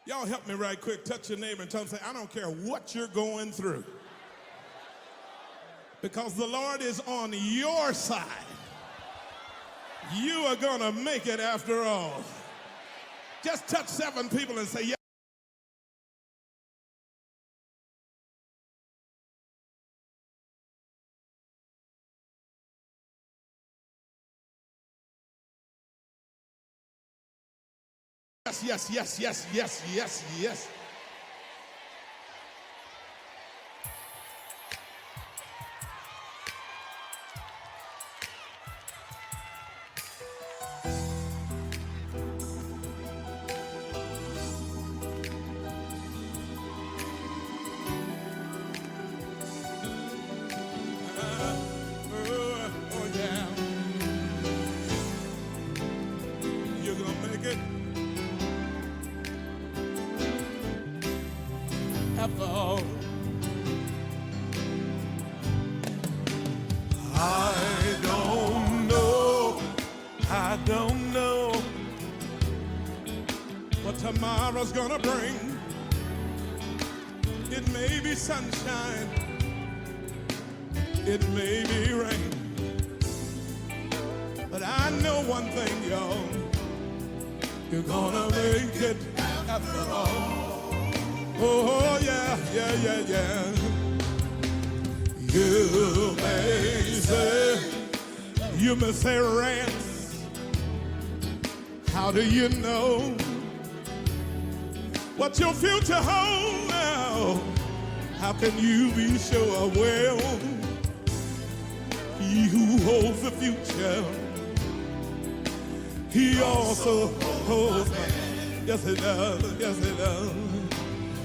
Y'all help me right quick. Touch your neighbor and tell them, say, I don't care what you're going through. Because the Lord is on your side. You are going to make it after all. Just touch 7 people and say, yeah. Yes, yes, yes, yes, yes, yes. Oh, yeah. You're gonna make it. After all, I don't know what tomorrow's gonna bring. It may be sunshine, it may be rain, but I know one thing, y'all, you're gonna make it after all. Oh, yeah, yeah, yeah, yeah. You may say, Rance, how do you know what your future holds now? How can you be sure? Well, he who holds the future, he also holds the. Yes, he does, yes, he does.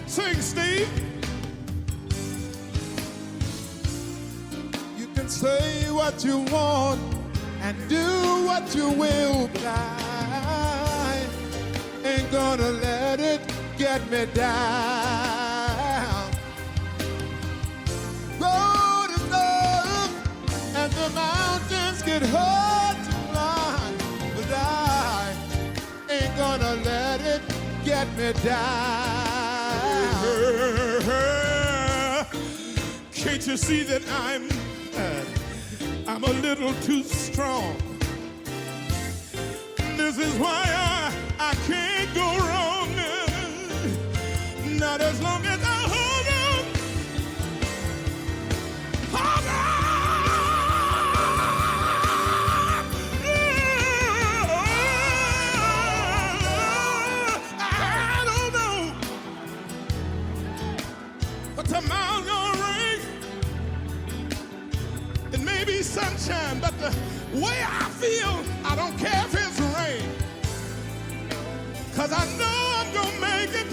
Sing, Steve. You can say what you want and do what you will, but I ain't gonna let it get me down. Road is love and the mountains get hard to climb, but I ain't gonna let it get me down. Can't you see that I'm a little too strong? This is why I can't go wrong. Not as long as I hold on. Hold on. I don't know what tomorrow's gonna rain. It may be sunshine, but the way I feel, I don't care if it's rain. 'Cause I know I'm gonna make it.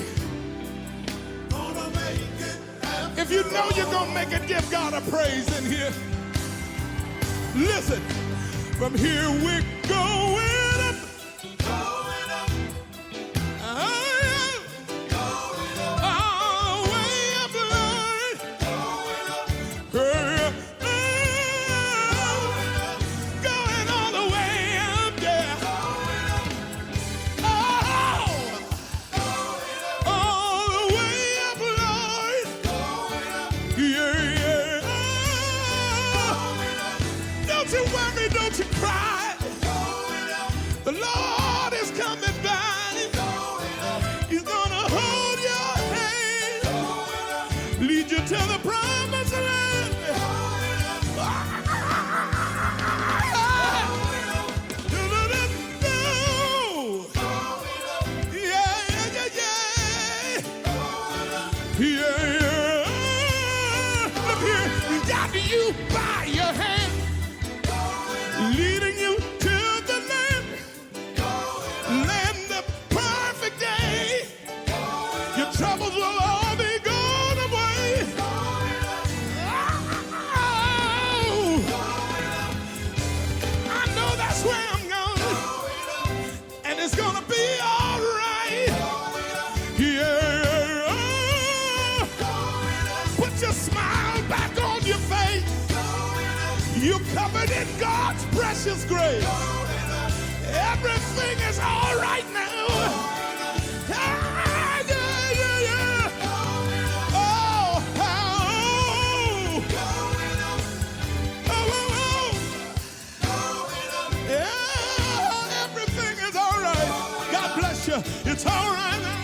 If you know you're gonna make it, give God a praise in here. Listen, from here we're going up. Going up. All the way up, Lord. Going up. Going all the way up there. All the way up, Lord. Yeah, yeah. Don't you worry, don't you cry. The Lord is coming by. He's gonna hold your hand, lead you to the promised land. Yeah. Look here, got you by your hand, leading you to the land of perfect day. Your troubles will all be gone away. Oh, I know that's where I'm going, and it's gonna be all right. Yeah. Put your smile back on your face. You're covered in God's precious grace. Everything is all right now. Ah, yeah. you. It's all right now.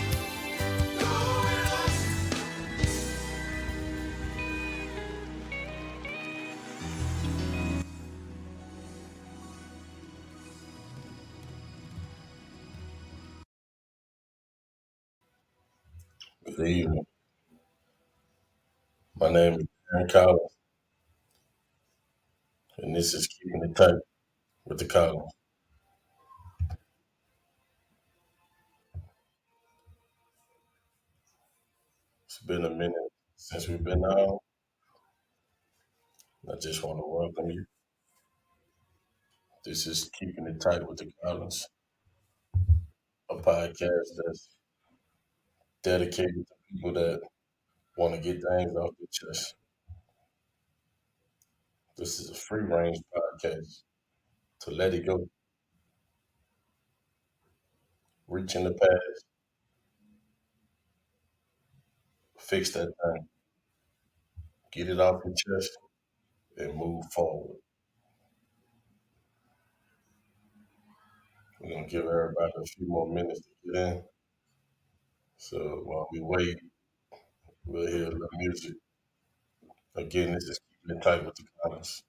Good evening. My name is Aaron Collins, and this is Keeping It Tight with the Collins. It's been a minute since we've been on. I just want to welcome you. This is Keeping It Tight with the Collins, a podcast that's dedicated to people that want to get things off their chest. This is a free range podcast to let it go, reach in the past, fix that thing, get it off your chest, and move forward. We're gonna give everybody a few more minutes to get in. So while we wait, we'll hear a little music. Again, this is Keeping It Tight with the Collins.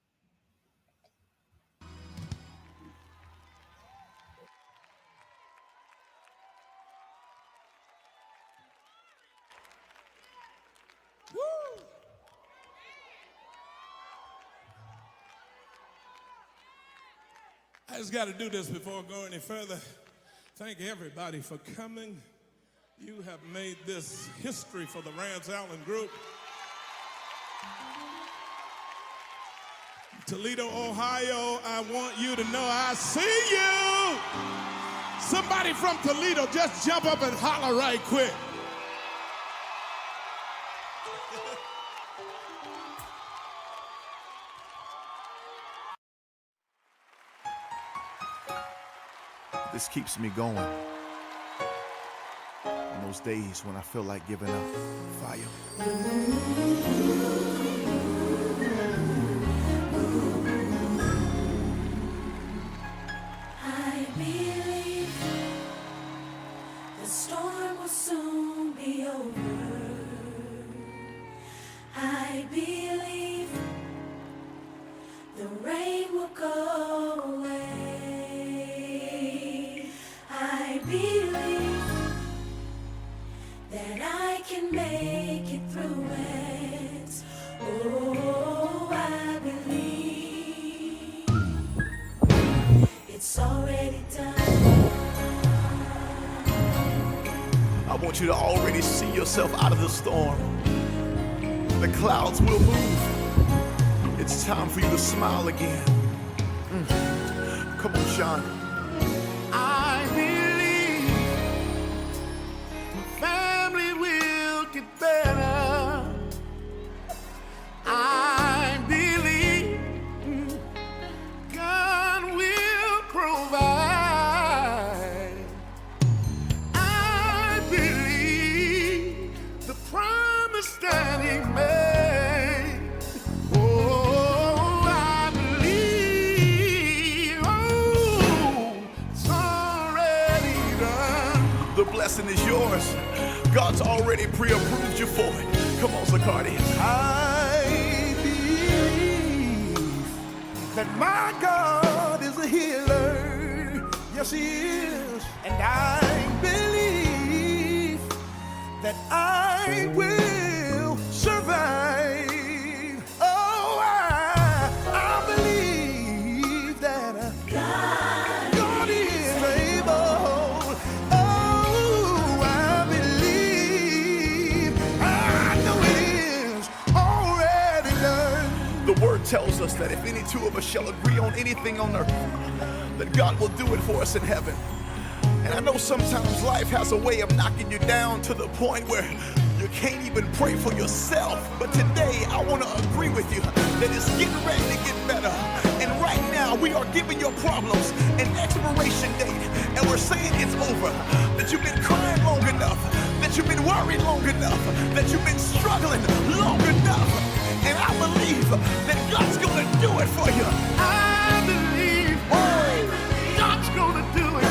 Woo! I just got to do this before I go any further. Thank everybody for coming. You have made this history for the Rance Allen Group. Toledo, Ohio, I want you to know I see you. Somebody from Toledo, just jump up and holler right quick. This keeps me going. On those days when I feel like giving up. Fire. I believe the storm will soon be over. I believe the rain will go away. I believe that I can make it through it. Oh, I believe it's already done. I want you to already see yourself out of the storm. The clouds will move. It's time for you to smile again. Come on, Sean. I believe my family will get better. I believe God will provide. I believe the promise that He made. Oh, I believe. Oh, it's already done. The blessing is yours. God's already pre-approved you for it. Come on, Zacardi. I believe that my God is a healer. Yes, He is. And I believe that I will survive. Oh, I believe that God is able. Oh, I believe. I know it is already done. The word tells us that if any two of us shall agree on anything on earth, that God will do it for us in heaven. And I know sometimes life has a way of knocking you down to the point where you can't even pray for yourself. But today I want to agree with you that it's getting ready to get better. And right now we are giving your problems an expiration date. And we're saying it's over. That you've been crying long enough. That you've been worried long enough. That you've been struggling long enough. And I believe that God's going to do it for you. I believe God's going to do it.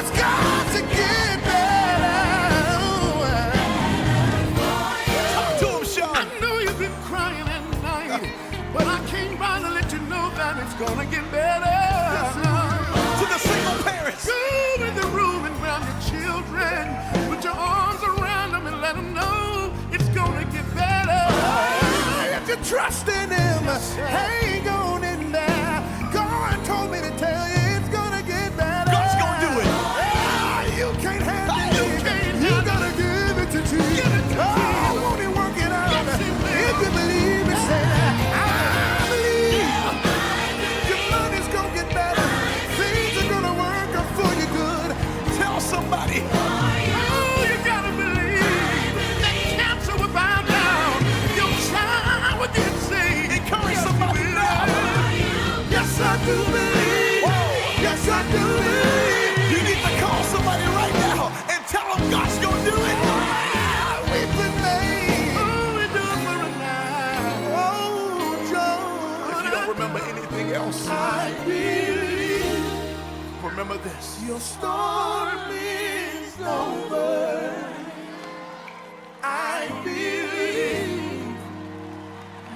it's got to get better. Talk to him, Sean. I know you've been crying at night, but I came by to let you know that it's gonna get better. To the single parents, go in the room and grab your children, put your arms around them and let them know it's gonna get better. If you trust in him, hang on in there. God told me to tell you it's gonna get better. God's gonna do it. You can't handle it. You gotta give it to Jesus. Oh, won't he work it out? If you believe it, say I believe. Your money's gonna get better. Things are gonna work out for you good. Tell somebody. Oh, you gotta believe that cancer will bow down. Your child will get saved. Encourage somebody now. Yes, I do believe. Yes, I do believe. You need to call somebody right now and tell them God's gonna do it. We've been made. Oh, we do it for a night. Oh, John. If you don't remember anything else, I believe. Remember this. Your storm is over. I believe.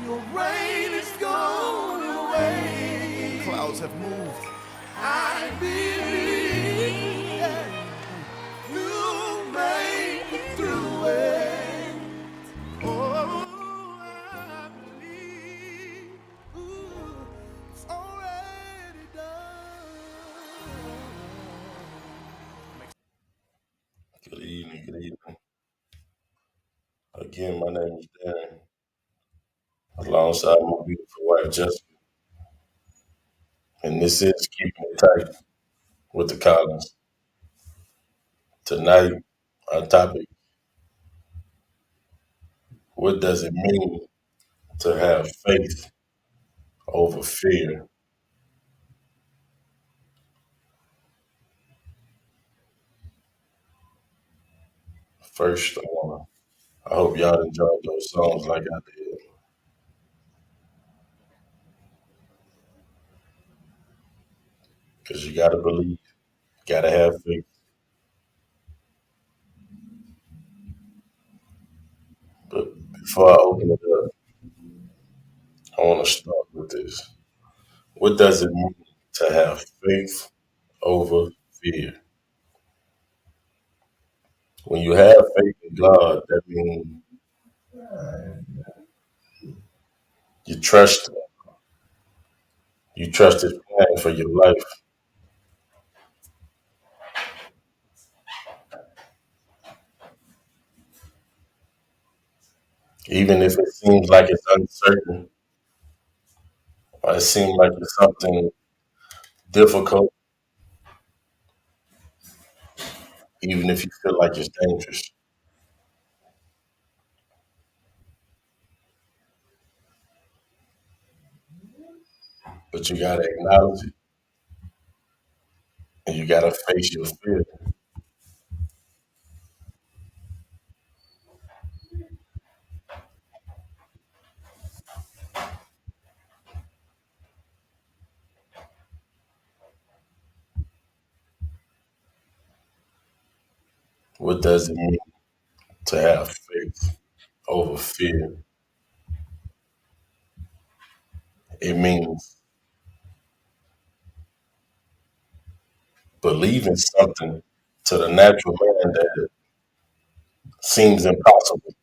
Your rain is gone away. Clouds have moved. I believe you'll make it through it. Oh, I believe. Ooh, it's already done. Good evening, good evening. Again, my name is Darren, alongside my beautiful wife Jessica. And this is Keeping It Tight with the Collins. Tonight, our topic, what does it mean to have faith over fear? First, I hope y'all enjoyed those songs like I did. Because you gotta believe, gotta have faith. But before I open it up, I want to start with this. What does it mean to have faith over fear? When you have faith in God, that means you trust Him. You trust His plan for your life, even if it seems like it's uncertain or it seems like it's something difficult, even if you feel like it's dangerous. But you gotta acknowledge it and you gotta face your fear. What does it mean to have faith over fear? It means believing something to the natural man that seems impossible.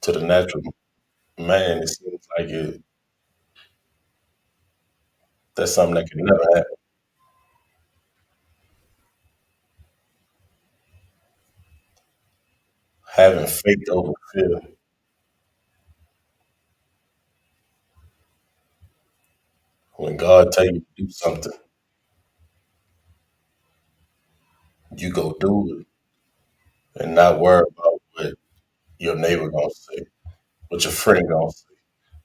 To the natural man, it seems like that's something that can never happen. Having faith over fear. When God tell you to do something, you go do it and not worry about what your neighbor gonna say, what your friend gonna say,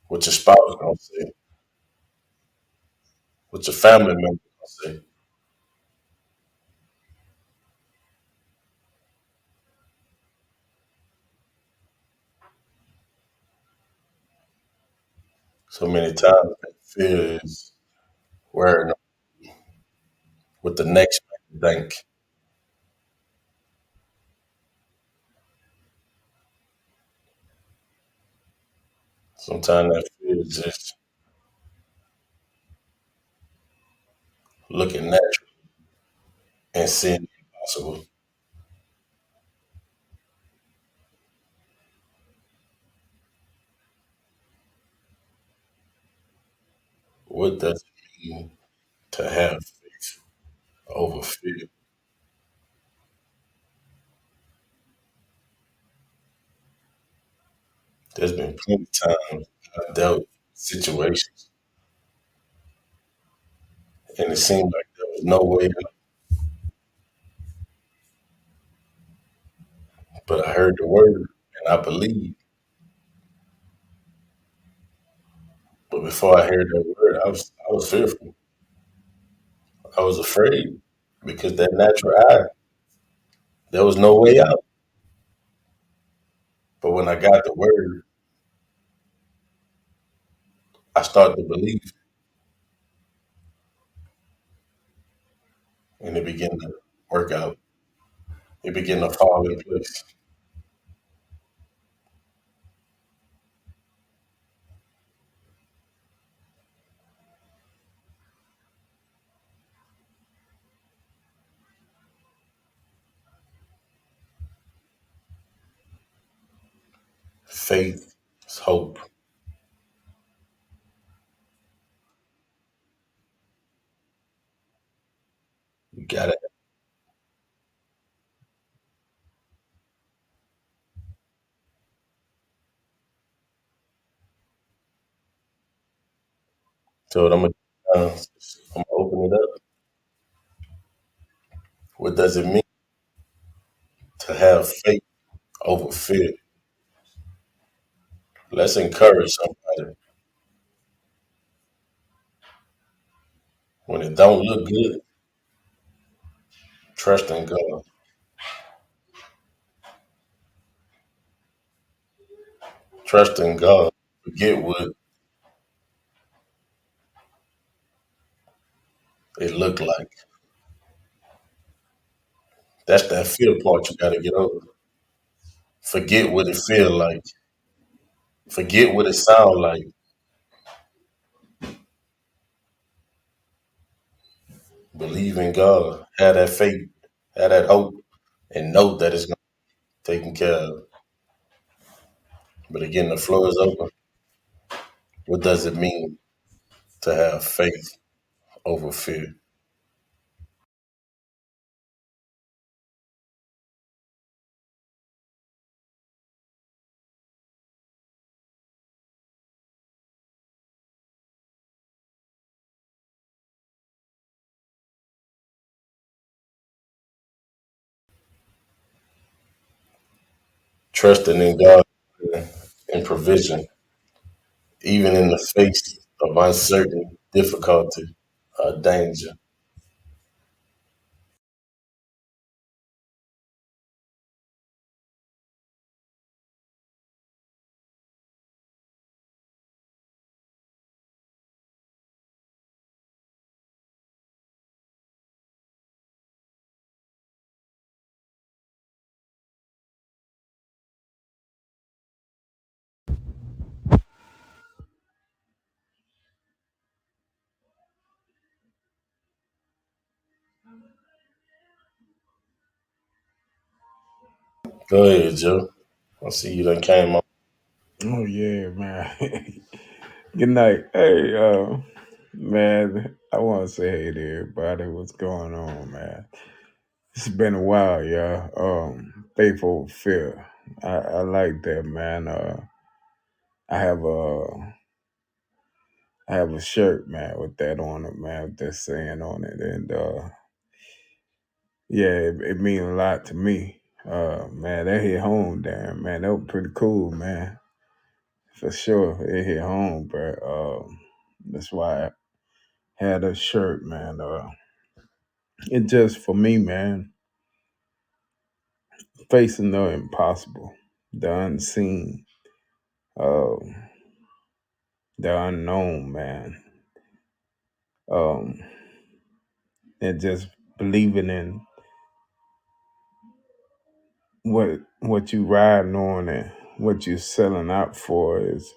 what your spouse gonna say, what your family member gonna say. So many times that fear is wearing what the next man think. Sometimes that fear is just looking natural and seeing the impossible. What does it mean to have faith over fear? There's been plenty of times I've dealt with situations and it seemed like there was no way out, but I heard the word and I believed. But before I heard that word, I was fearful. I was afraid because that natural eye, there was no way out. But when I got the word, I started to believe and it began to work out. It began to fall in place. Faith is hope. You got it. So I'm gonna open it up. What does it mean to have faith over fear? Let's encourage somebody when it don't look good. Trust in God. Trust in God. Forget what it looked like. That's that fear part you gotta get over. Forget what it feel like. Forget what it sound like. Believe in God. Have that faith. Have that hope. And know that it's gonna be taken care of. But again, the floor is open. What does it mean to have faith over fear? Trusting in God and provision, even in the face of uncertainty, difficulty, danger. Go ahead, Joe. I see you done came on. Oh yeah, man. Good night. Hey, man. I want to say hey to everybody. What's going on, man? It's been a while, yeah. Faithful fear. I like that, man. I have a I have a shirt, man, with that on it, man, with that saying on it, and yeah, it means a lot to me. Man, that hit home, damn, man. That was pretty cool, man. For sure, it hit home, bro. That's why I had a shirt, man. It just for me, man, facing the impossible, the unseen, uh, the unknown, man. Um, and just believing in what you riding on and what you're selling out for is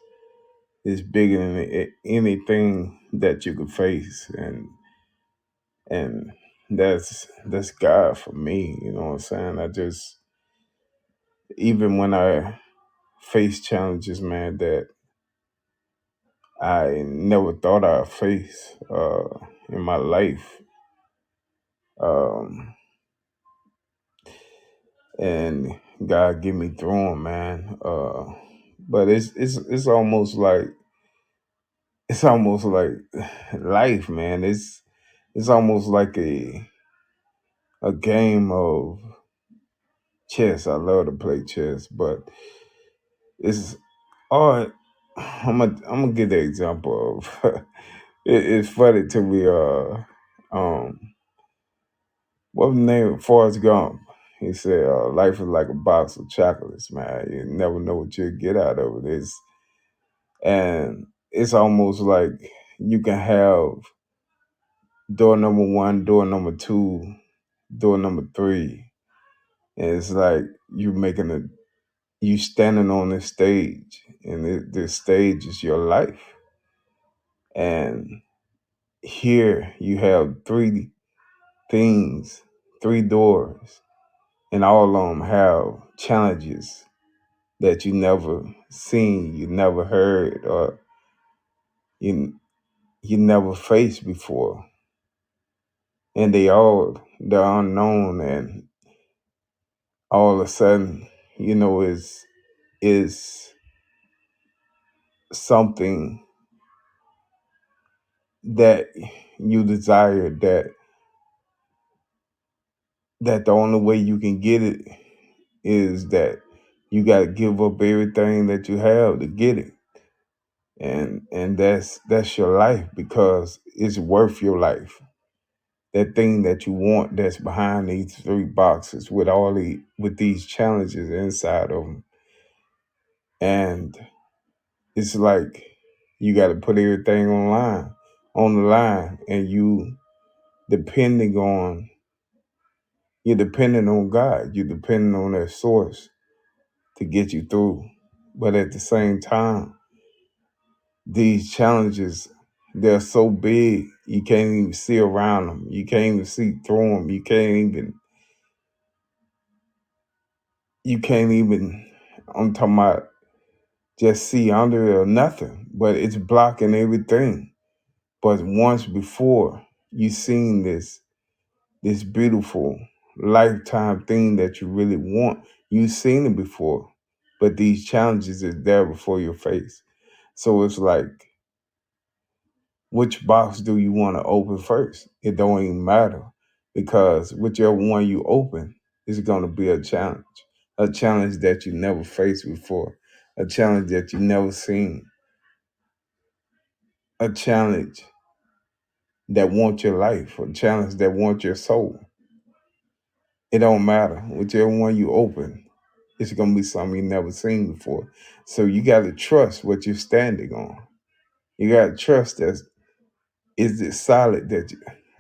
bigger than anything that you could face, and that's God for me. You know what I'm saying? I just, even when I face challenges, man, that I never thought I'd face in my life, um, and God get me through 'em, man. But it's almost like life, man. It's almost like a game of chess. I love to play chess, but it's all. I'm gonna give the example of. It's funny to me. What was the name? Forrest Gump. He said, "Life is like a box of chocolates, man. You never know what you'll get out of it." And it's almost like you can have door number one, door number two, door number three, and it's like you standing on this stage, and this stage is your life. And here you have three things, three doors, and all of them have challenges that you never seen, you never heard, or you you never faced before, and they're unknown, and all of a sudden, is something that you desire, that the only way you can get it is that you got to give up everything that you have to get it, and that's your life, because it's worth your life. That thing that you want, that's behind these three boxes with these challenges inside of them, and it's like you got to put everything on the line, and depending on you're depending on God, you're depending on that source to get you through. But at the same time, these challenges, they're so big you can't even see around them, you can't even see through them, you can't even I'm talking about just see under it or nothing, but it's blocking everything. But once before you seen this beautiful lifetime thing that you really want, you've seen it before, but these challenges is there before your face. So it's like, which box do you want to open first? It don't even matter, because whichever one you open is going to be a challenge that you never faced before, a challenge that you never seen, a challenge that wants your life, a challenge that wants your soul. It don't matter. Whichever one you open, it's gonna be something you never seen before. So you gotta trust what you're standing on. You gotta trust that is it solid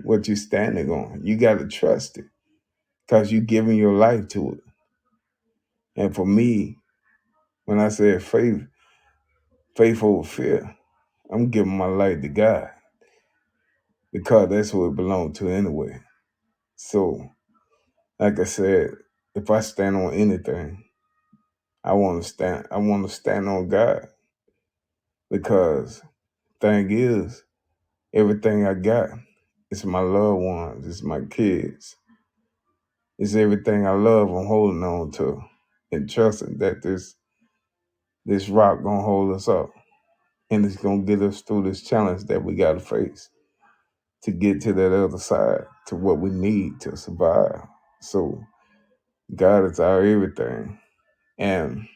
what you're standing on. You gotta trust it, because you're giving your life to it. And for me, when I said faith over fear, I'm giving my life to God, because that's who it belonged to anyway. So, like I said, if I stand on anything, I want to stand. I want to stand on God, because thing is, everything I got, it's my loved ones, it's my kids, it's everything I love. I'm holding on to, and trusting that this rock gonna hold us up, and it's gonna get us through this challenge that we gotta face to get to that other side, to what we need to survive. So God is our everything, and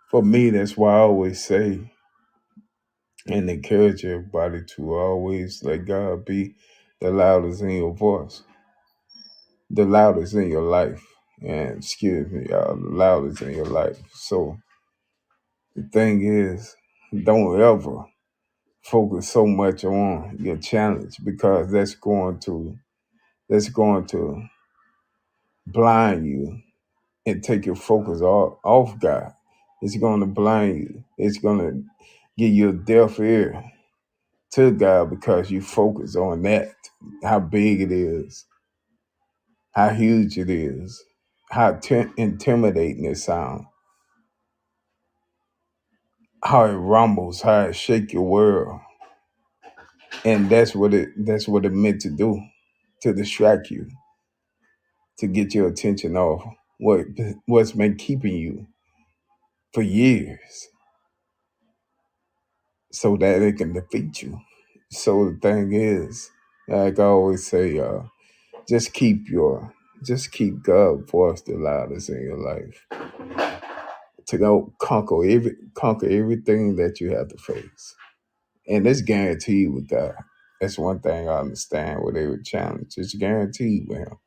for me, that's why I always say and encourage everybody to always let God be the loudest in your voice, the loudest in your life. And excuse me, y'all, the loudest in your life. So the thing is, don't ever. focus so much on your challenge because that's going to blind you and take your focus off God. It's going to blind you. It's going to give you a deaf ear to God because you focus on that, how big it is, how huge it is, how intimidating it sounds, how it rumbles, how it shake your world. And that's what it meant to do, to distract you, to get your attention off what's been keeping you for years so that it can defeat you. So the thing is, like I always say, just keep God voice the loudest in your life to go conquer everything that you have to face. And it's guaranteed with God. That's one thing I understand with every challenge. It's guaranteed with him.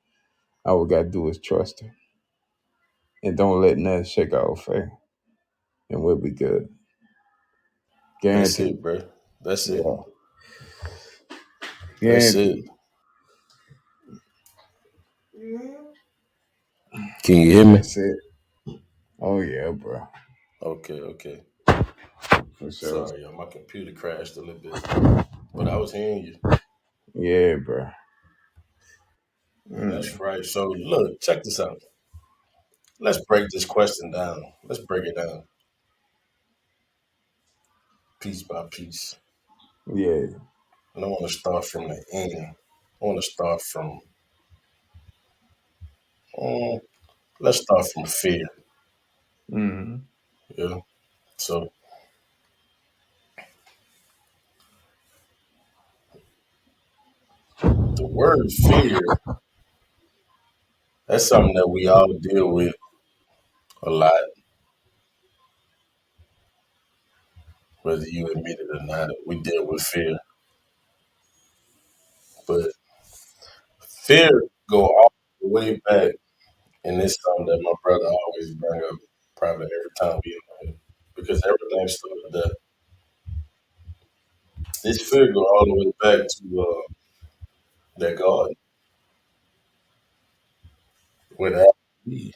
All we gotta do is trust him. And don't let nothing shake our faith. And we'll be good. That's Guaranteed. it, bro. That's it. Yeah. That's it. Guaranteed. Can you hear me? That's it. Oh yeah, bro. Okay. For sure. Sorry, y'all. My computer crashed a little bit, but I was hearing you. Yeah, bro. That's right. So look, check this out. Let's break this question down. Let's break it down piece by piece. Yeah. And I want to start from the end. I want to start from, um, let's start from fear. Mm-hmm. Yeah. So the word fear, that's something that we all deal with a lot, whether you admit it or not. We deal with fear. But fear go all the way back. And it's something that my brother always bring up probably every time we in here. Because everything started there. This fear go all the way back to that God with Adam and Eve.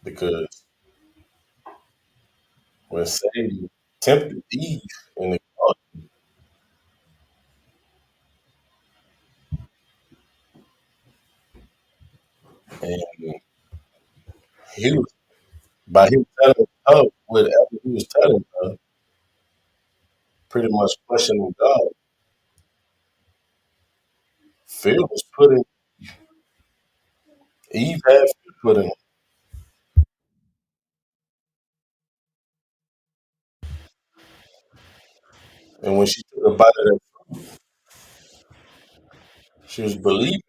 Because when Satan tempted Eve in the garden, and he was by him telling her whatever he was telling her, pretty much questioning God. Fear was put in Eve had fear put in her. And when she took a bite of that, she was believing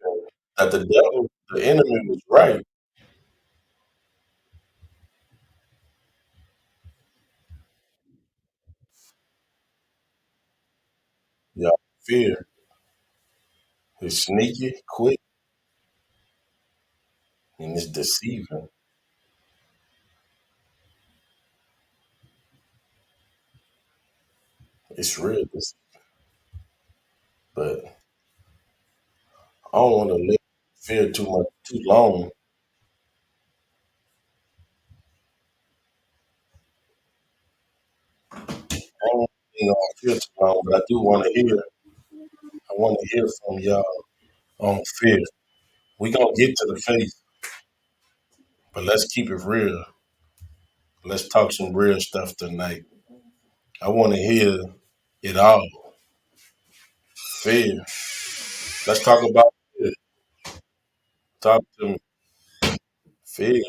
that the devil, the enemy, was right. Y'all, fear is sneaky, quick, and it's deceiving. It's real, but I don't want to let fear too much, too long. I don't want to hang on fear too long, but I do want to hear. I want to hear from y'all on fear. We gonna get to the faith, but let's keep it real. Let's talk some real stuff tonight. I want to hear it all. Fear. Let's talk about fear. Talk to me. Fear.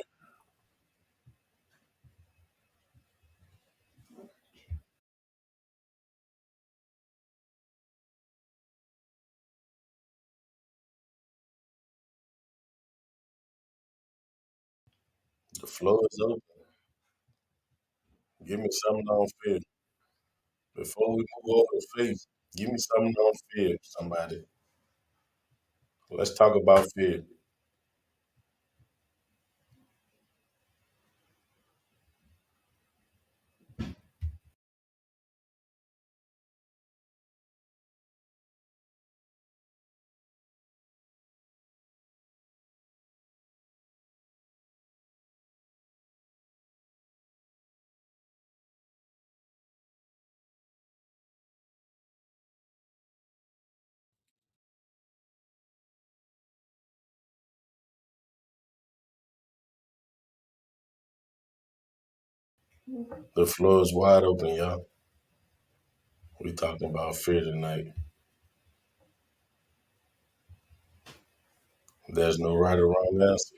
The floor is open. Give me something on fear. Before we move over to faith, give me something on fear, somebody. Let's talk about fear. The floor is wide open, y'all. We talking about fear tonight. There's no right or wrong answer.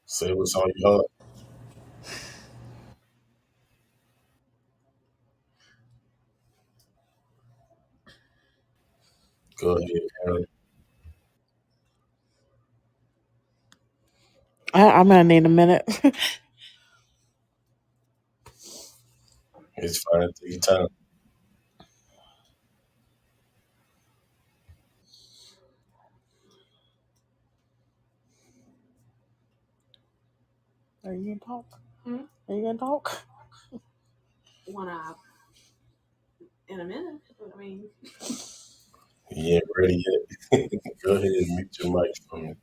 Say what's on your heart. Go ahead, Aaron. I'm gonna need a minute. It's fine. Take your time. Are you gonna talk? Are you gonna talk? You ain't ready yet. Go ahead and mute your mic for me.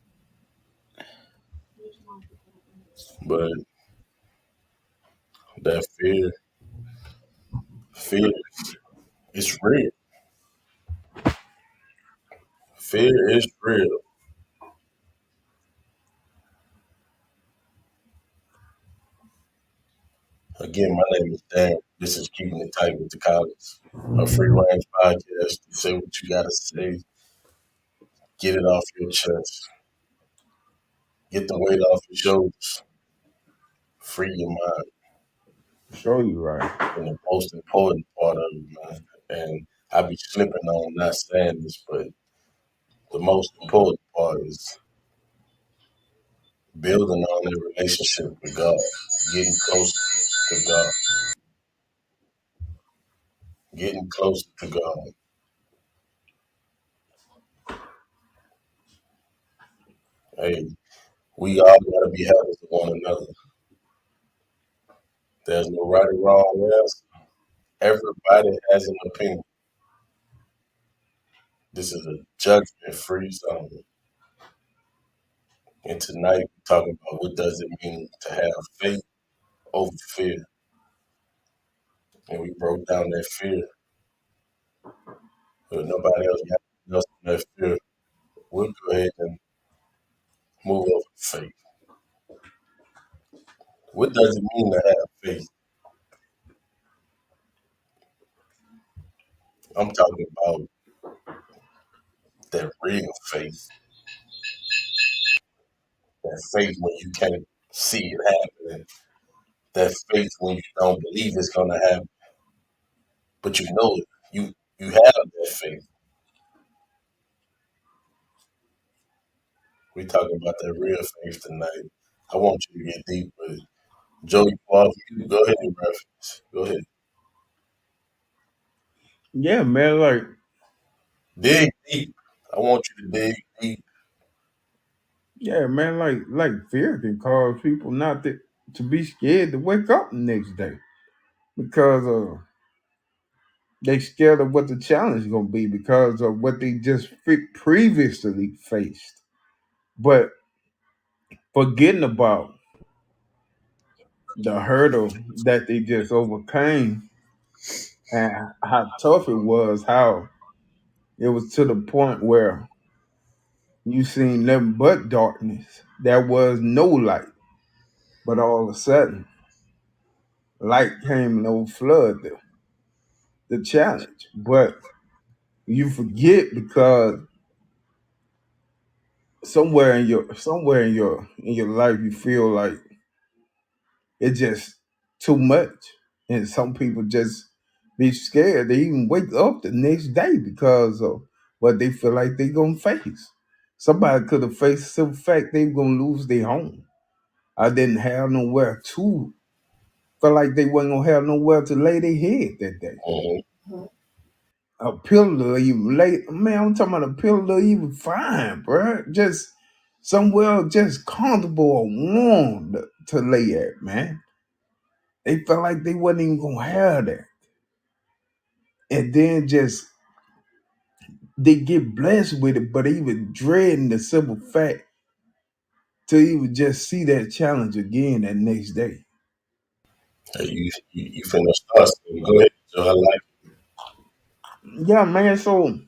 But that fear is real. Fear is real. Again, my name is Dan. This is Keeping It Tight with the College, a free range podcast. Say what you gotta say, get it off your chest, get the weight off your shoulders, free your mind. Show you right. And the most important part of it, man. And I be slipping on not saying this, but the most important part is building on that relationship with God, getting closer to God, getting closer to God. Hey, we all gotta be happy to one another. There's no right or wrong answer. Everybody has an opinion. This is a judgment-free zone. And tonight we're talking about what does it mean to have faith over fear. And we broke down that fear. But nobody else got else on that fear. We'll go ahead and move over to faith. What does it mean to have faith? I'm talking about that real faith. That faith when you can't see it happening. That faith when you don't believe it's gonna happen, but you know it. You have that faith. We talking about that real faith tonight. I want you to get deep with it. Joey Paul, you go ahead and reference. Go ahead. Yeah, man. Like, Dig deep. I want you to dig deep. yeah, man. Like fear can cause people not to be scared to wake up the next day because they scared of what the challenge is gonna be because of what they just previously faced. But forgetting about the hurdle that they just overcame and how tough it was, how it was to the point where you seen nothing but darkness. There was no light. But all of a sudden, light came and overflooded the challenge. But you forget because somewhere in your life you feel like it's just too much. And some people just be scared. They even wake up the next day because of what they feel like they gonna face. Somebody could have faced the fact they gonna lose their home. I didn't have nowhere to felt like they wasn't gonna have nowhere to lay their head that day. Mhm. A pillow even lay, man, I'm talking about a pillow even fine, bro. Just somewhere just comfortable or warm to lay at, man. They felt like they wasn't even gonna have that. And then just they get blessed with it, but even dreading the simple fact to even just see that challenge again that next day. Hey, you finna start. So go ahead, Joe. I like Yeah, man. So,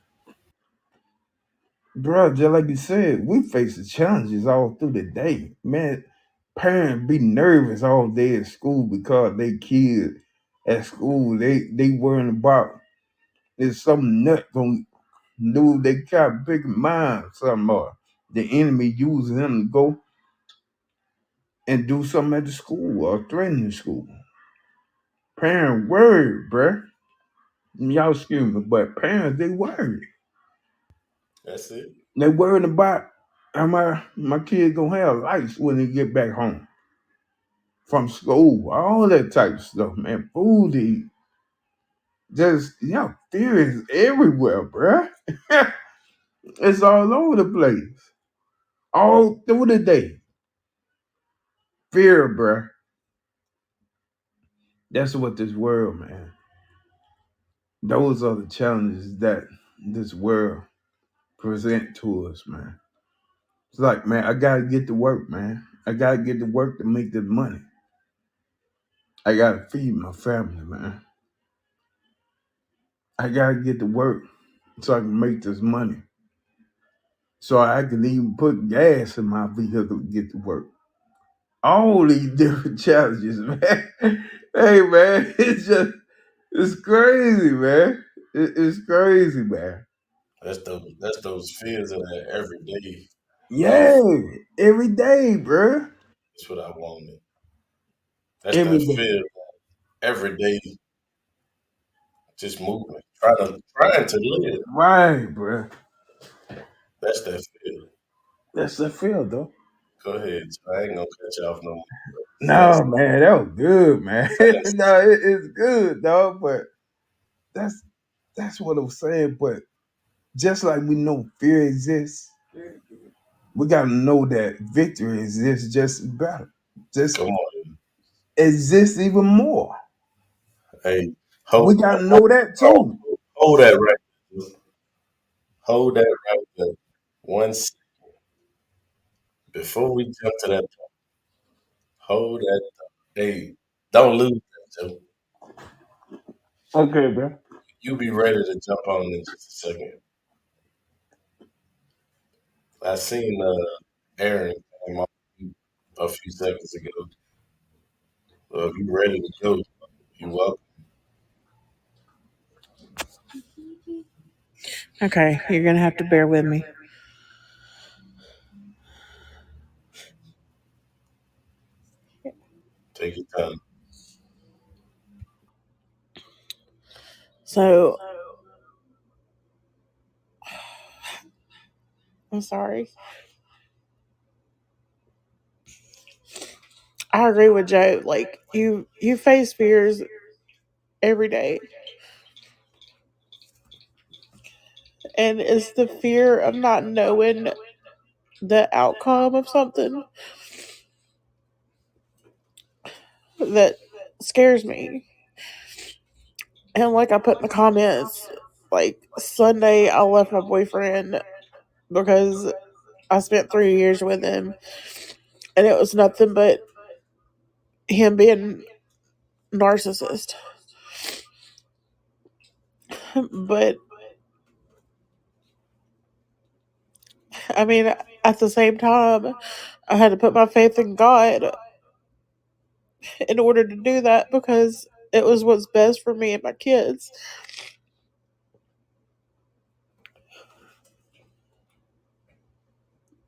bro, just like you said, we face the challenges all through the day, man. Parents be nervous all day at school because they kids at school they worrying about is some nut gonna do they got big mind something or the enemy using them to go and do something at the school or threaten the school. Parent worried, bruh. Y'all excuse me, but parents they worried. That's it. They worried about how my kid gonna have lights when they get back home from school, all that type of stuff, man. Food to eat. Just fear is everywhere, bruh. It's all over the place. All through the day. Fear, bruh. That's what this world, man. Those are the challenges that this world present to us, man. It's like, man, I gotta get to work, man. I gotta get to work to make this money. I gotta feed my family, man. I gotta get to work so I can make this money. So I can even put gas in my vehicle to get to work. All these different challenges, man. Hey, man, it's crazy, man. It's crazy, man. That's those fears of that everyday Yeah, life. every day, bruh. That's what I wanted. That's Every that day. fear every day, just moving, trying to live. Right, bruh. That's that fear. That's the feel, though. Go ahead. I ain't gonna cut you off no more. No, man, that was good, man. Fast. No, it's good, dog. But that's that's what I'm saying. But just like we know fear exists, we gotta know that victory exists just better. Just Come on. exists even more. Hey, We hold, gotta hold, know that hold, too. hold that right there. Hold that right there. One second. Before we jump to that, hold that. Hey, don't lose that, Joe. Okay, bro. You be ready to jump on in just a second. I seen Aaron came on a few seconds ago. So if you ready to go, you welcome. Okay, you're gonna have to bear with me. Take your time. So, I'm sorry. I agree with Joe. Like you face fears every day, and it's the fear of not knowing the outcome of something that scares me. And like I put in the comments, like Sunday I left my boyfriend because I spent 3 years with him, and it was nothing but him being narcissist. But I mean, at the same time, I had to put my faith in God in order to do that because it was what's best for me and my kids.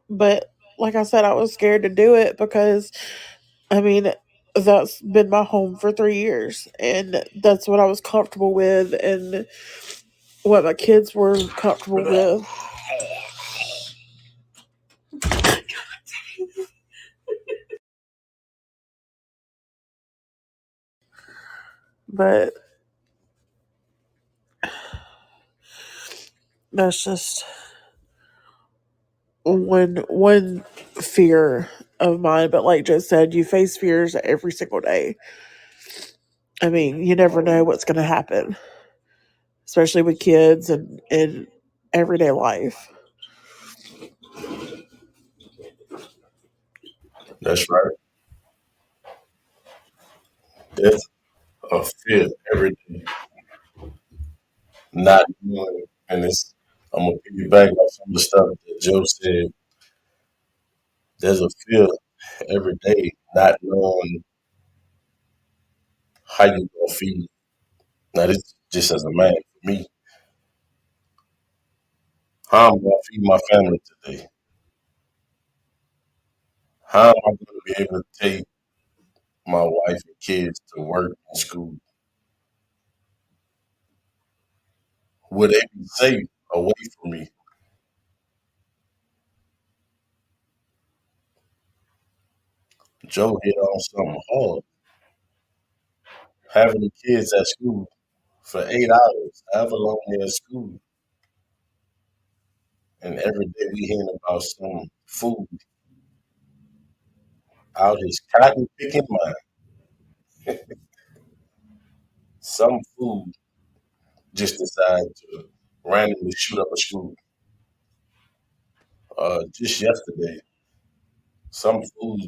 But like I said, I was scared to do it because I mean, that's been my home for 3 years, and that's what I was comfortable with, and what my kids were comfortable with. But that's just one fear of mine. But like Joe said, you face fears every single day. I mean, you never know what's going to happen, especially with kids and in everyday life. That's right. There's a fear every day, not knowing. And I'm gonna piggyback off some of the stuff that Joe said. There's a fear every day, not knowing how you gonna feed. Now this just as a man for me, how I'm gonna feed my family today? How am I gonna be able to take my wife and kids to work and school? Will they be safe away from me? Joe hit on something hard. Having the kids at school for 8 hours, however long they're at school, and every day we hearing about some food out his cotton picking mind. Some food just decide to randomly shoot up a school. Just yesterday, some food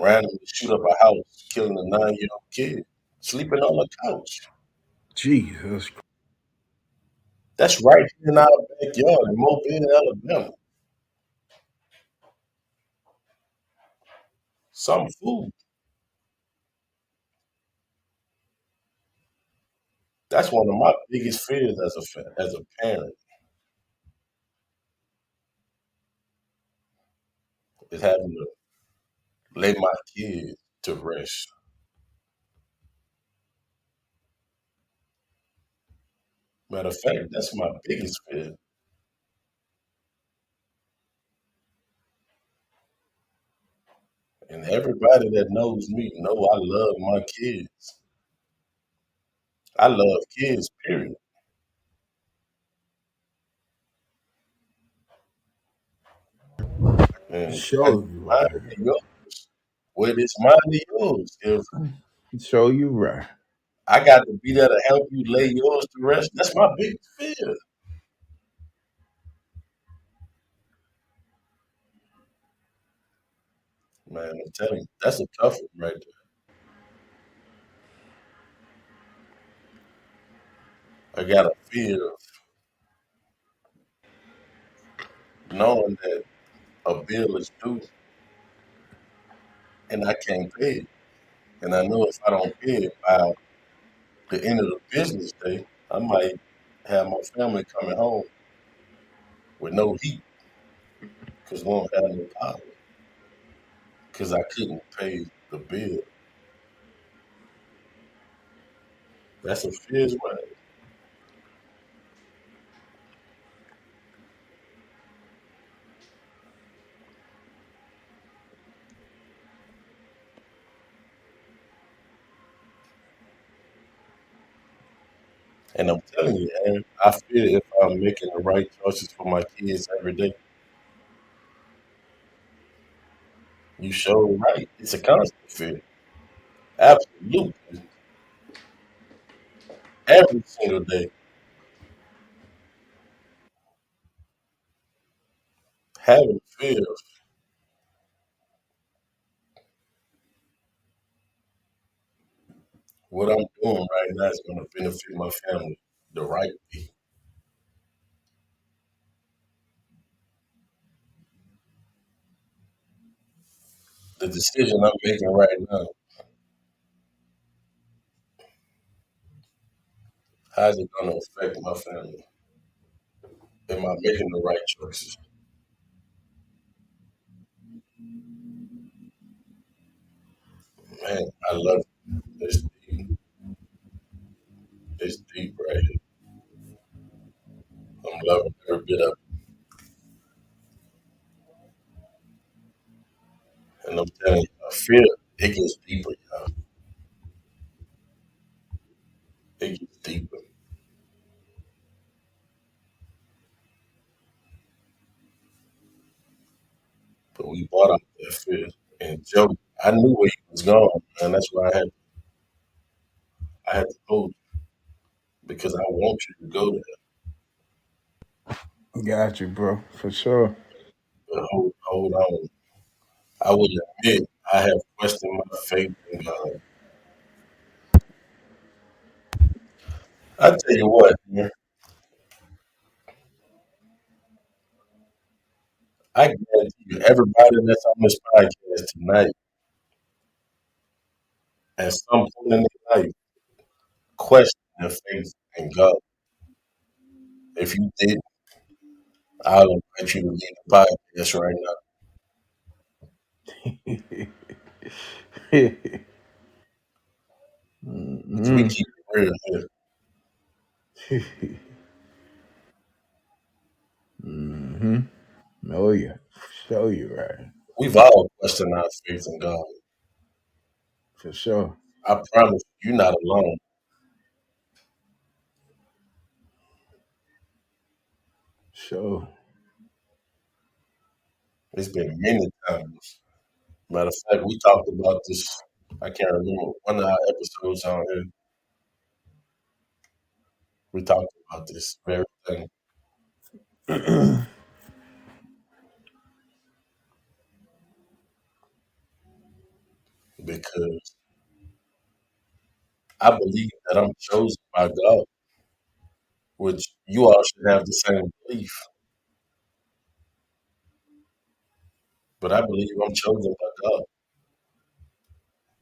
randomly shoot up a house, killing a 9-year-old kid sleeping on the couch. Jesus. That's right here in our backyard in Mobile, Alabama. Some food. That's one of my biggest fears as a parent is having to lay my kids to rest. Matter of fact, that's my biggest fear. And everybody that knows me know I love my kids. I love kids, period. And I Show need you mine right. and yours. Well, it's mine and yours. If Show you right. I got to be there to help you lay yours to rest, that's my biggest fear. Man, I'm telling you, that's a tough one right there. I got a fear of knowing that a bill is due and I can't pay it. And I know if I don't pay it by the end of the business day, I might have my family coming home with no heat because we won't have no power because I couldn't pay the bill. That's a fear as well. And I'm telling you, Aaron, I feel if I'm making the right choices for my kids every day, you sure right. It's a constant fear. Absolutely. Every single day. Having fear of what I'm doing right now is going to benefit my family the right way. The decision I'm making right now, how's it going to affect my family? Am I making the right choices? Man, I love it. It's deep. It's deep right here. I'm loving every bit of it. And I'm telling you, I feel it gets deeper, y'all. It gets deeper. But we bought out that fear. And Joe, I knew where he was going, and that's why I had to hold you because I want you to go there. Got you, bro. For sure. But hold on. I would admit I have questioned my faith in God. I tell you what, man, I guarantee you, everybody that's on this podcast tonight, at some point in their life, question their faith in God. If you did, I'll invite you to leave the podcast right now. Because we Mm. keep it real here. Hmm. Oh yeah, show you right We've all questioned our faith in God. for sure. I promise you, you're not alone. Sure. It's been many times. Matter of fact, we talked about this. I can't remember one of our episodes on here. We talked about this very thing because I believe that I'm chosen by God, which you all should have the same belief. But I believe I'm chosen by God.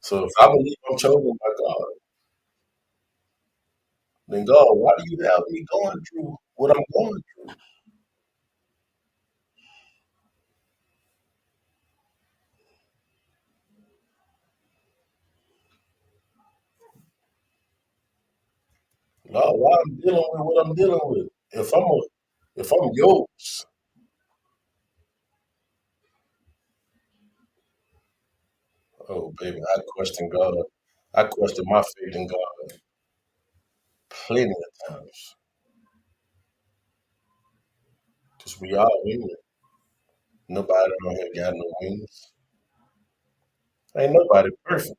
So if I believe I'm chosen by God, then God, why do you have me going through what I'm going through? God, why I'm dealing with what I'm dealing with? If I'm yours, oh baby, I question God. I question my faith in God plenty of times because we all human. Nobody on here got no wings. Ain't nobody perfect.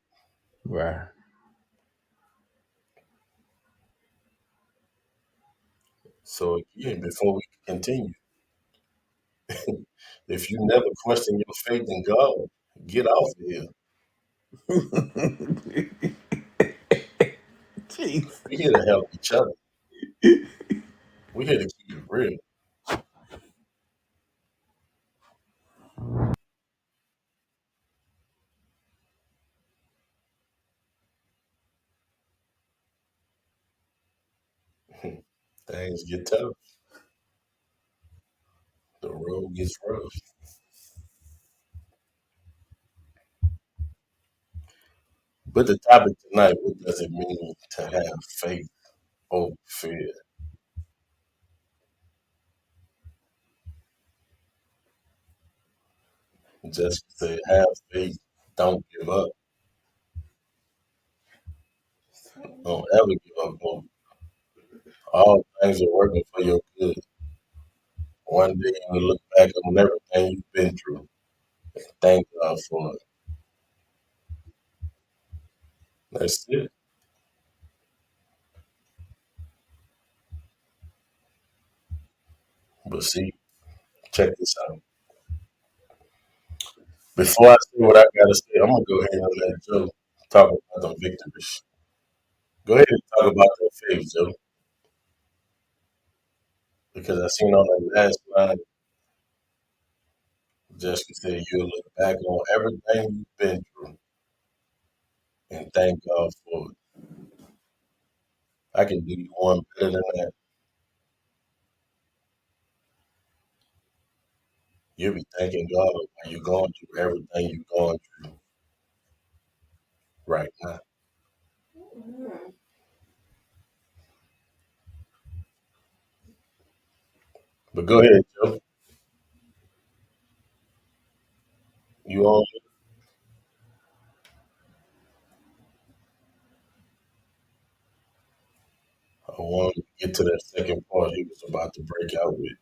Right. So again, before we continue, if you never question your faith in God, get off of here. Jeez. We here to help each other. We here to keep it real. Things get tough. The road gets rough. But the topic tonight, what does it mean to have faith over fear? Just say have faith, don't give up. Don't ever give up hope. All things are working for your good. One day you will look back on everything you've been through. Thank God for it. That's it. But see, check this out. Before I say what I gotta say, I'm gonna go ahead and let Joe talk about the victories. Go ahead and talk about that faith, Joe, because I seen on that last line, Jessica said you'll look back on everything you've been through and thank God for it. I can do you one better than that. You'll be thanking God while you're going through everything you're going through right now. But go ahead, Joe. You on? I want to get to that second part he was about to break out with.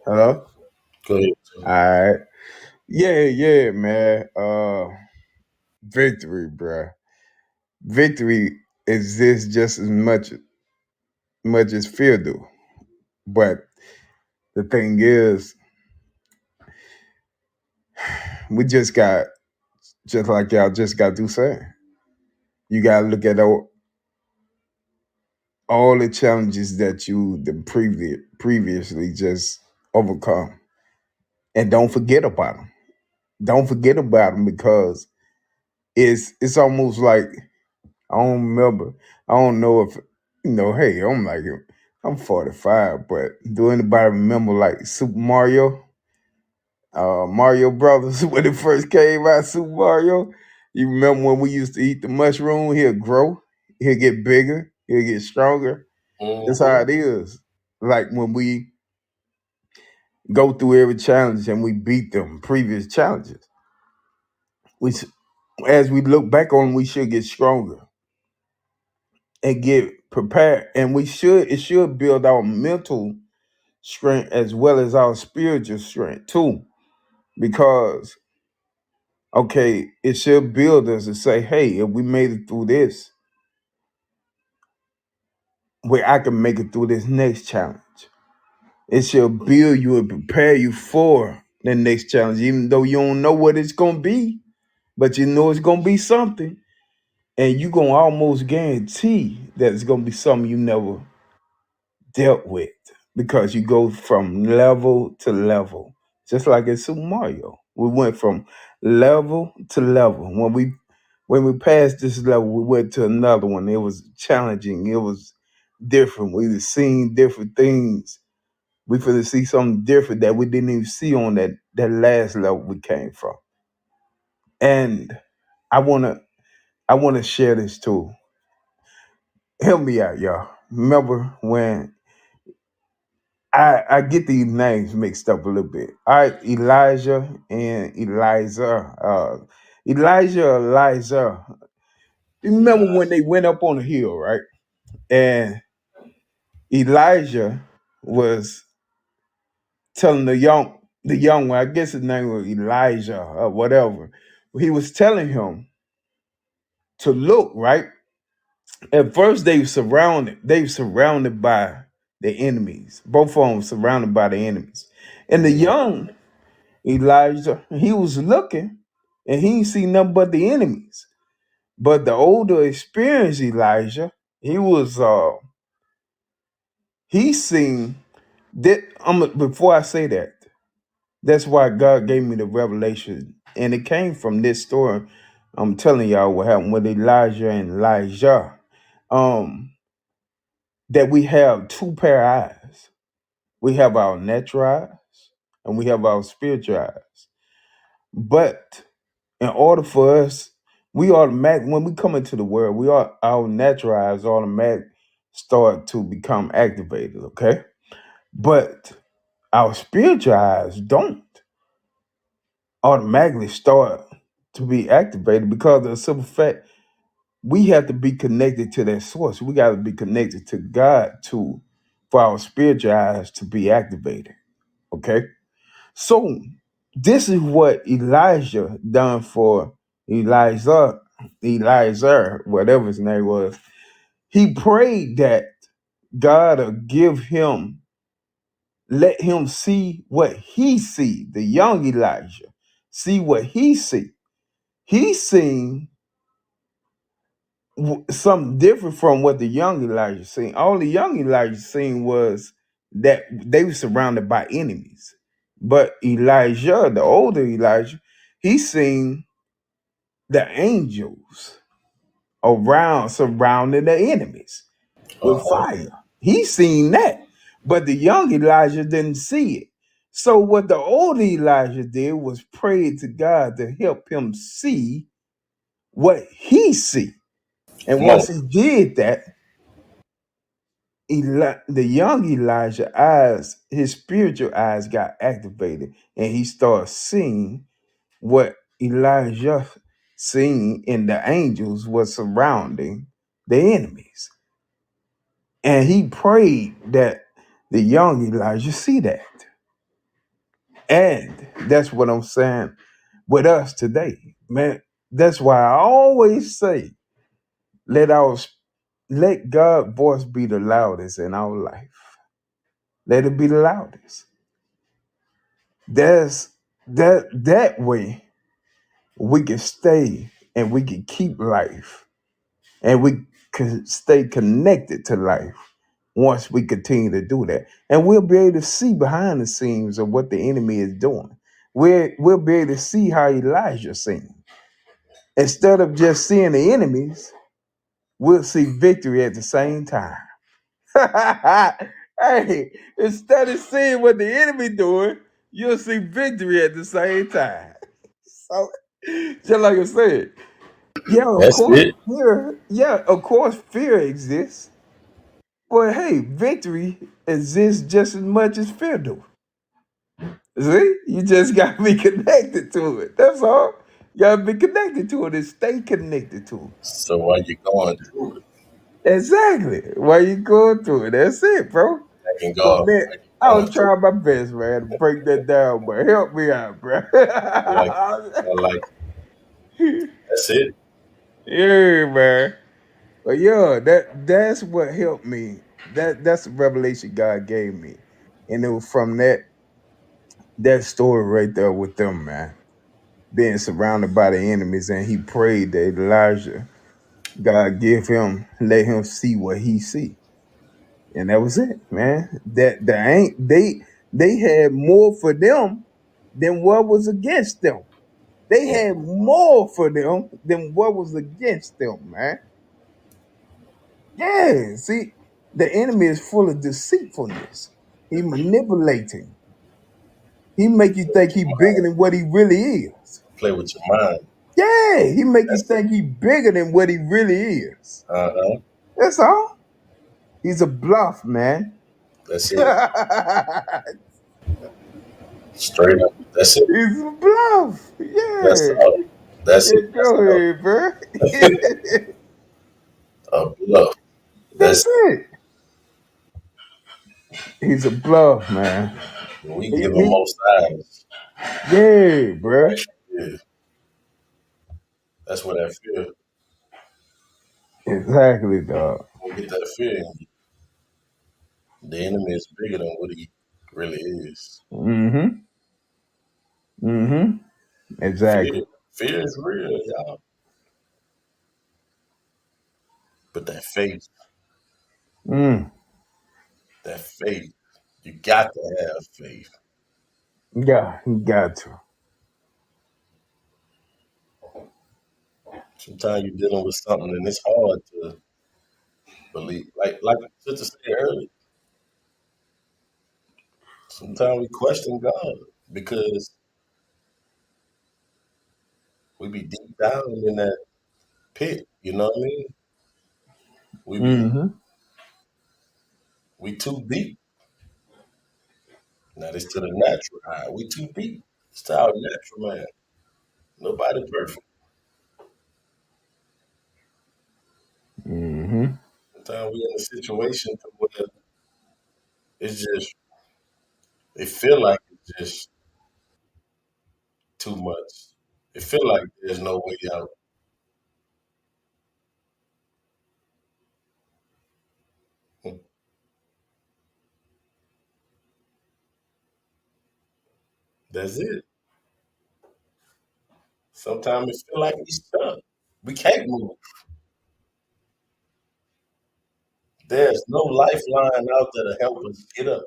Hello. Go ahead, Joe. All right. Yeah, yeah, man. Victory, bruh. Victory exists just as much as fear do. But the thing is, we just got just like y'all just got through saying. You gotta look at all the challenges that you previously just overcome, and don't forget about them. Don't forget about them, because it's almost like, I don't remember. I don't know if Hey, I'm 45, but do anybody remember like Super Mario, Mario Brothers when it first came out? Super Mario. You remember when we used to eat the mushroom? He'll grow, he'll get bigger, he'll get stronger. That's how Mm-hmm. it is. Like when we go through every challenge and we beat them previous challenges, we s- as we look back on them, we should get stronger and get prepared. And it should build our mental strength as well as our spiritual strength too. Because it should build us to say, hey, if we made it through this, where I can make it through this next challenge. It should build you and prepare you for the next challenge, even though you don't know what it's gonna be, but you know it's gonna be something. And you gonna almost guarantee that it's gonna be something you never dealt with, because you go from level to level, just like in Super Mario. We went from level to level. When we passed this level, we went to another one. It was challenging. It was different. We were seeing different things. We finna see something different that we didn't even see on that last level we came from. And I wanna share this too. Help me out, y'all. Remember when I get these names mixed up a little bit. All right, Elijah and Eliza. Eliza. You remember when they went up on the hill, right? And Elijah was telling the young one, I guess his name was Elijah or whatever. He was telling him to look, right? At first they were surrounded by the enemies. Both of them were surrounded by the enemies. And the young Elijah, he was looking and he ain't see nothing but the enemies. But the older, experienced Elijah, he seen that. Before I say that, that's why God gave me the revelation, and it came from this story. I'm telling y'all what happened with Elijah and Elijah. Um, that we have two pair of eyes. We have our natural eyes and we have our spiritual eyes. But in order for us, we automatic when we come into the world, our natural eyes automatic start to become activated, okay? But our spiritual eyes don't automatically start to be activated, because of the simple fact we have to be connected to that source. We got to be connected to God for our spiritual eyes to be activated, okay? So this is what Elijah done for Elijah, whatever his name was. He prayed that God would let him see what he see. The young Elijah see what he see. He seen something different from what the young Elijah seen. All the young Elijah seen was that they were surrounded by enemies. But Elijah, the older Elijah, he seen the angels around surrounding the enemies with Uh-huh. fire. He seen that. But the young Elijah didn't see it. So what the older Elijah did was pray to God to help him see what he see. And Come on. once he did that, the young Elijah eyes, his spiritual eyes got activated, and he started seeing what Elijah seen in the angels was surrounding the enemies. And he prayed that the young Elijah see that. And that's what I'm saying with us today, man. That's why I always say, let God's voice be the loudest in our life. Let it be the loudest. That's that way we can stay and we can keep life, and we stay connected to life once we continue to do that. And we'll be able to see behind the scenes of what the enemy is doing. We'll be able to see how Elijah seen. Instead of just seeing the enemies, we'll see victory at the same time. Hey, instead of seeing what the enemy doing, you'll see victory at the same time. So, just like I said, yeah, of That's course, it. fear exists. But hey, victory exists just as much as fear do. See, you just gotta be connected to it. That's all. You gotta be connected to it and stay connected to it. So while you're going through it, Exactly. Why you going through it? That's it, bro. thanking But God man, while I you're was going through trying my best, man, to break that down, but help me out, bro. it. Like that's it. Yeah, man. But yeah, that's what helped me. That's the revelation God gave me, and it was from that story right there with them, man, being surrounded by the enemies, and he prayed that Elijah, God let him see what he see, and that was it, man. That ain't they had more for them than what was against them. They Mm. had more for them than what was against them, man. Yeah, see, the enemy is full of deceitfulness. He manipulating. He make you Play with think your he bigger mind. than what he really is. Play with your mind. Yeah, he make you That's it. think he bigger than what he really is. Uh-huh. That's all. He's a bluff, man. That's He's it. Straight up. That's it. a bluff. That's Yeah. all. That's Yeah, it. That's go all. ahead, bro. A bluff. That's That's it. He's a bluff, man. we He, give them he, most eyes. yeah, bro. Yeah. That's what that fear. Exactly, dog. When you get that fear in you, the enemy is bigger than what he really is. Mm-hmm. Mm-hmm. Fear, Exactly. fear is real, y'all. But Mm. that faith, you got to have faith. Yeah, you got to. Sometimes you're dealing with something and it's hard to believe. Like Sister said earlier, sometimes we question God because we be deep down in that pit. You know what I mean? We be Mm-hmm. we too deep. Now this to the natural eye. We too deep. It's to our natural man. Nobody perfect. Mm-hmm. Sometimes we in a situation to where it's just it feel like it's just too much. It feel like there's no way out. That's it. Sometimes it feel like we stuck. We can't move. There's no lifeline out there to help us get up.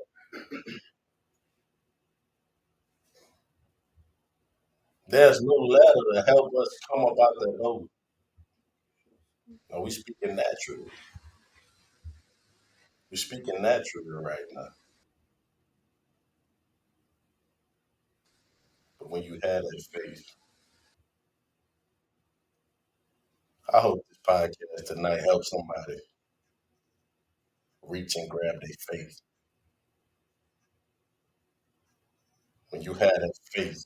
There's no ladder to help us come up out that hole. Now we speaking naturally. We're speaking naturally right now. But when you have that faith, I hope this podcast tonight helps somebody reach and grab their faith. When you have that faith,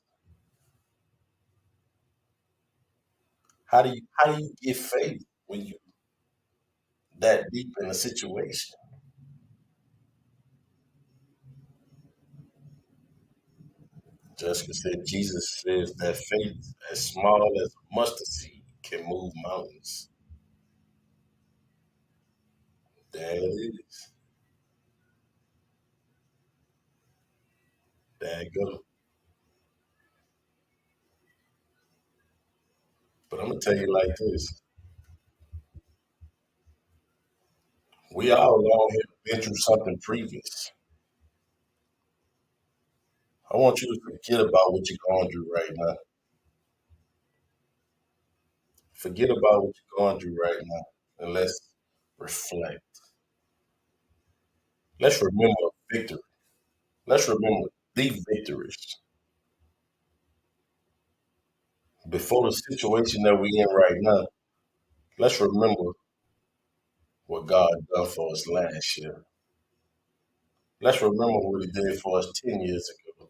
how do you get faith when you that deep in a situation? Jessica said Jesus says that faith as small as a mustard seed can move mountains. There it is. There you go. But I'm gonna tell you like this: We all long have been through something previous. I want you to forget about what you're going through right now. Forget about what you're going through right now, and let's reflect. Let's remember victory. Let's remember the victories. Before the situation that we're in right now, let's remember what God done for us last year. Let's remember what He did for us 10 years ago.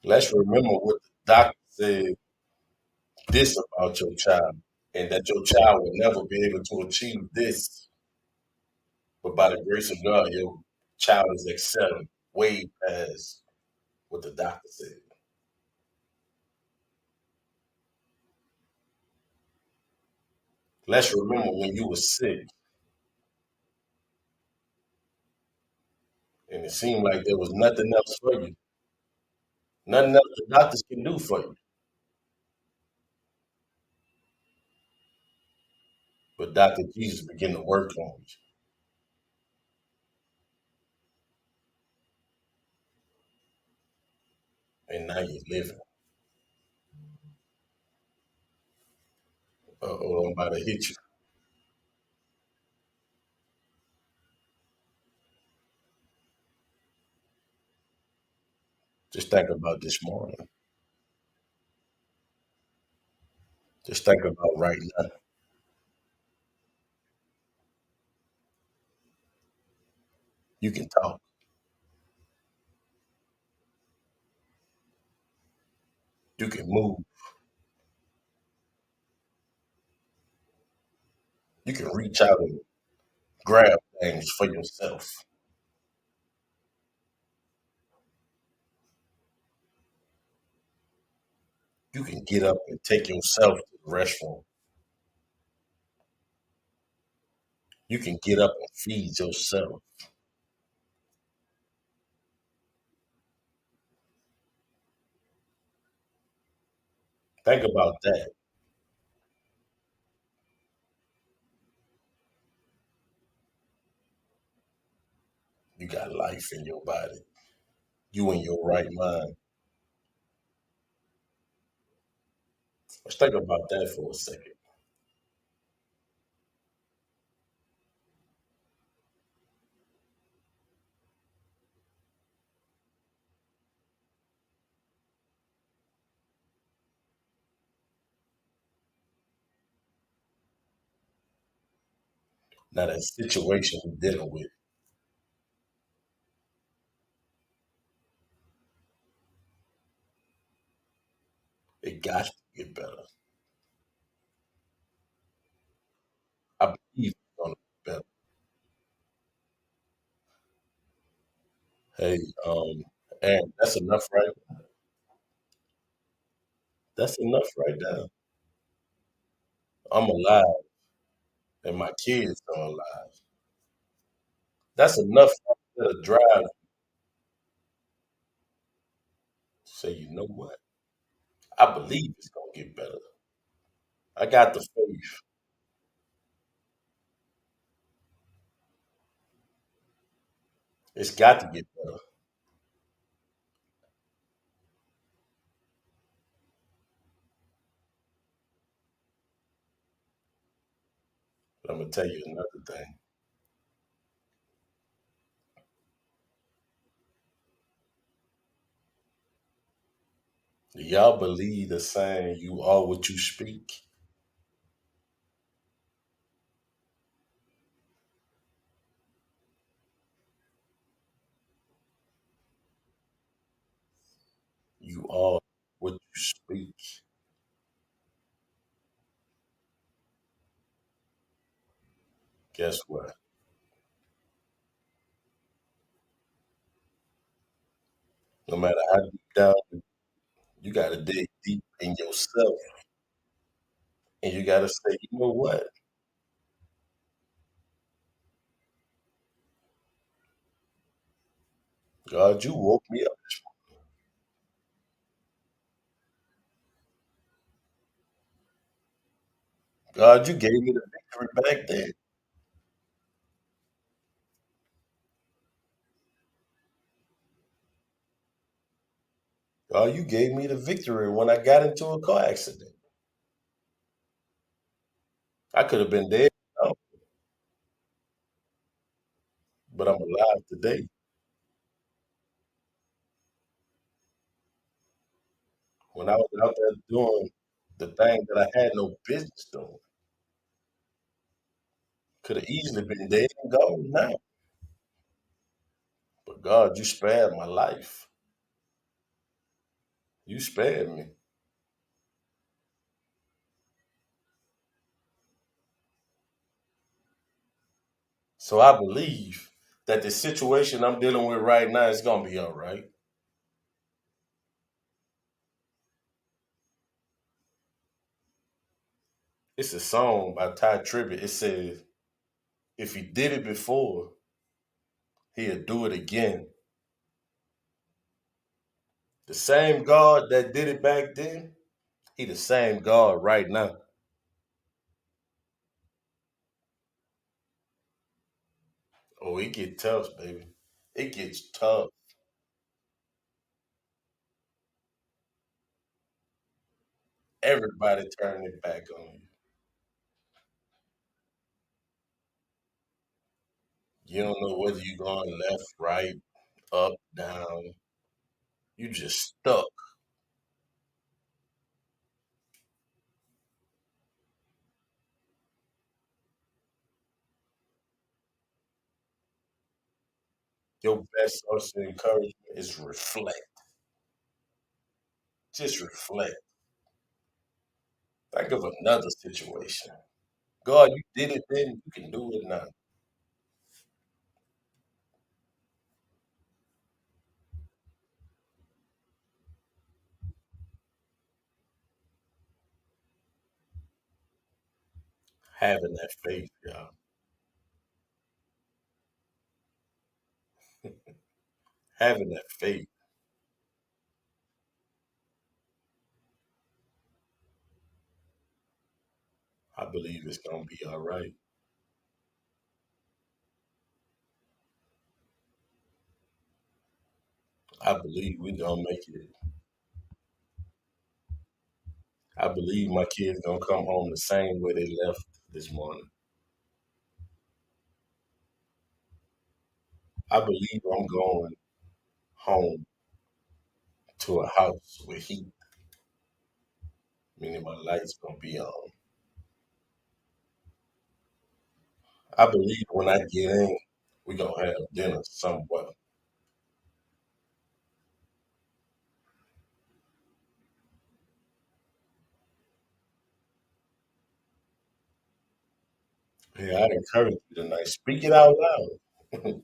Let's remember what the doctor said this about your child, and that your child will never be able to achieve this. But by the grace of God, your child is excelling way past what the doctor said. Let's remember when you were sick and it seemed like there was nothing else for you, nothing else the doctors can do for you. But Dr. Jesus began to work on you, and now you're living. Oh, I'm about to hit you. Just think about this morning. Just think about right now. You can talk. You can move. You can reach out and grab things for yourself. You can get up and take yourself to the restroom. You can get up and feed yourself. Think about that. You got life in your body. You in your right mind. Let's think about that for a second. Now that situation we're dealing with, it got to get better. I believe it's gonna get better. Hey, and that's enough right. That's enough right now. I'm alive and my kids are alive. That's enough to drive. Say, you know what? I believe it's gonna get better. I got the faith. It's got to get better. But I'm gonna tell you another thing. Do y'all believe the saying "You are what you speak"? You are what you speak. Guess what? No matter how deep down, you gotta dig deep in yourself, and you gotta say, you know what? God, you woke me up. God, you gave me the victory back then. God, you gave me the victory when I got into a car accident. I could have been dead, now, but I'm alive today. When I was out there doing the thing that I had no business doing, could have easily been dead and gone now. But God, you spared my life. You spared me. So I believe that the situation I'm dealing with right now is gonna be all right. It's a song by Ty Tribbett. It says, if he did it before, he'll do it again. The same God that did it back then, he the same God right now. Oh, it get tough, baby. It gets tough. Everybody turning it back on you. You don't know whether you're going left, right, up, down. You just stuck. Your best source of encouragement is reflect. Just reflect. Think of another situation. God, you did it then, you can do it now. Having that faith, y'all. Having that faith, I believe it's gonna be all right. I believe we're gonna make it. I believe my kids gonna come home the same way they left this morning. I believe I'm going home to a house with heat, meaning my lights gonna be on. I believe when I get in, we gonna have dinner somewhere. Hey, I'd encourage you tonight. Speak it out loud.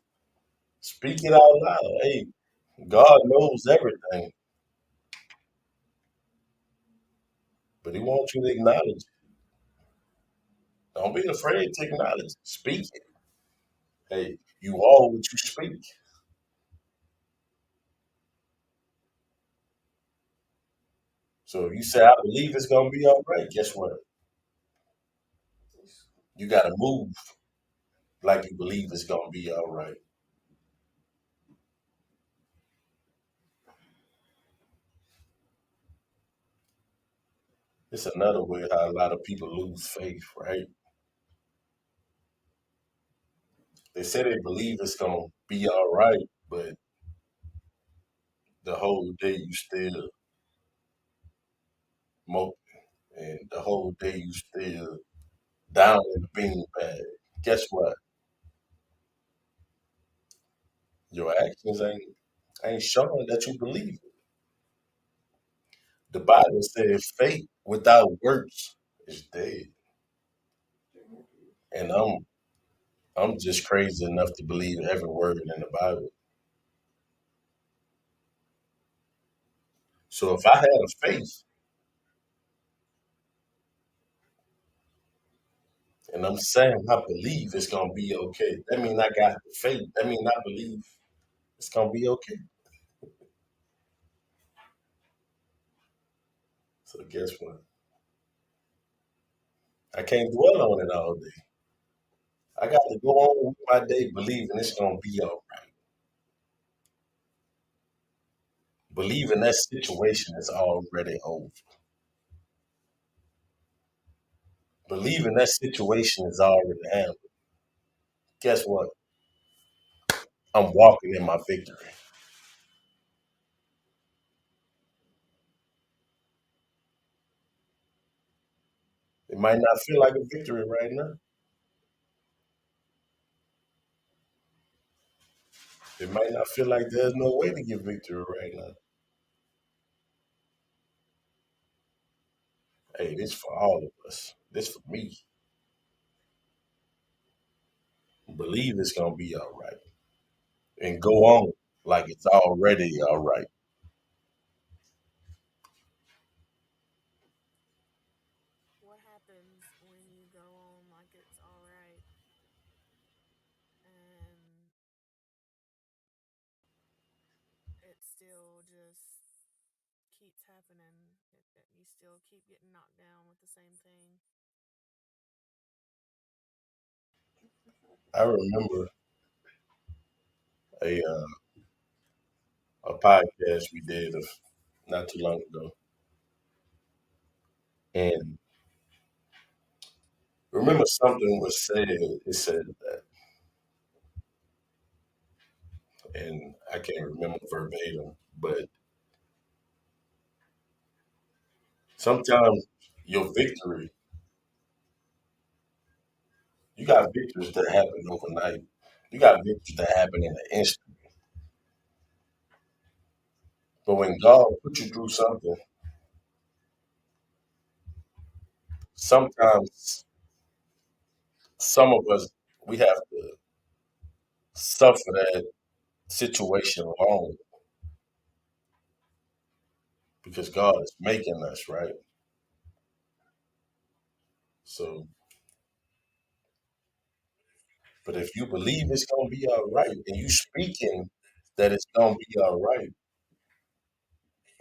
Speak it out loud. Hey, God knows everything, but He wants you to acknowledge it. Don't be afraid to acknowledge it. Speak it. Hey, you are what you speak. So if you say, I believe it's gonna be all right, guess what? You gotta move like you believe it's gonna be all right. It's another way how a lot of people lose faith, right? They say they believe it's gonna be all right, but the whole day you still moping, and the whole day you still down in the bean bag. Guess what? Your actions ain't showing that you believe it. The Bible says faith without works is dead. And I'm just crazy enough to believe every word in the Bible. So if I had a faith and I'm saying I believe it's gonna be okay, that mean I got the faith. That mean I believe it's gonna be okay. So guess what? I can't dwell on it all day. I got to go on with my day believing it's gonna be all right. Believing that situation is already over. Believing that situation is already handled. Guess what? I'm walking in my victory. It might not feel like a victory right now. It might not feel like there's no way to get victory right now. Hey, this for all of us. This for me. Believe it's gonna be all right. And go on like it's already all right. What happens when you go on like it's all right and it still just keeps happening? You still keep getting knocked down with the same thing. I remember a podcast we did of not too long ago. And remember something was said, it said that, and I can't remember verbatim, but sometimes your victory, you got victories that happen overnight. You got victories that happen in an instant. But when God put you through something, sometimes some of us we have to suffer that situation long because God is making us, right? So, but if you believe it's gonna be all right, and you speaking that it's gonna be all right,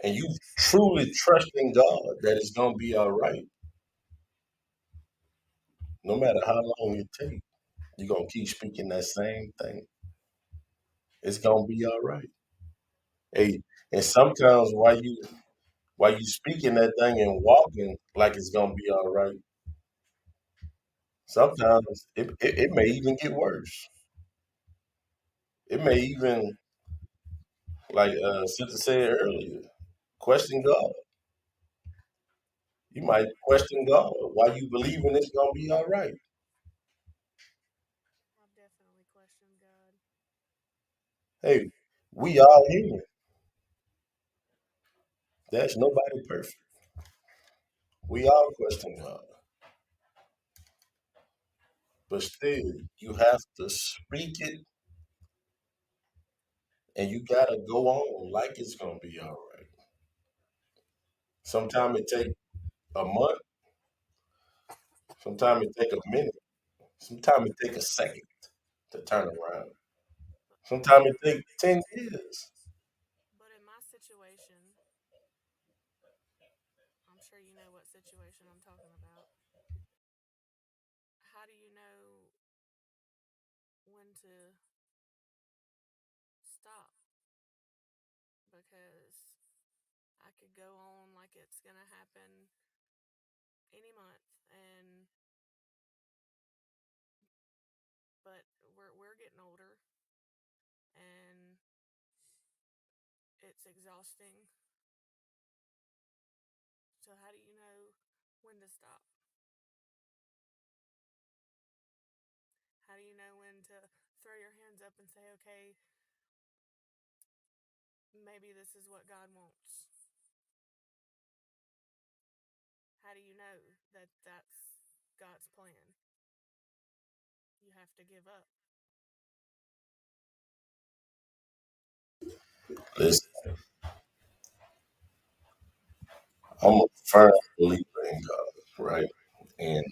and you truly trust in God that it's gonna be all right, no matter how long it takes, you're gonna keep speaking that same thing. It's gonna be all right. Hey, and sometimes while you speaking that thing and walking like it's gonna be all right, sometimes it may even get worse. It may even, like Sister said earlier, question God. You might question God why you believing it's gonna be all right. I've definitely questioned God. Hey, we all human. There's nobody perfect. We all question God, but still, you have to speak it, and you gotta go on like it's gonna be all right. Sometimes it take a month. Sometimes it take a minute. Sometimes it take a second to turn around. But Sometimes it take 10 years. but in my situation, I'm sure you know what situation I'm talking about. How do you know when to stop? Because I could go on like it's gonna happen any month, and but we're getting older, and it's exhausting. So how do you know when to stop? How do you know when to throw your hands up and say, okay, maybe this is what God wants? How do you know that that's God's plan? You have to give up. Listen, I'm a firm believer in God, right? And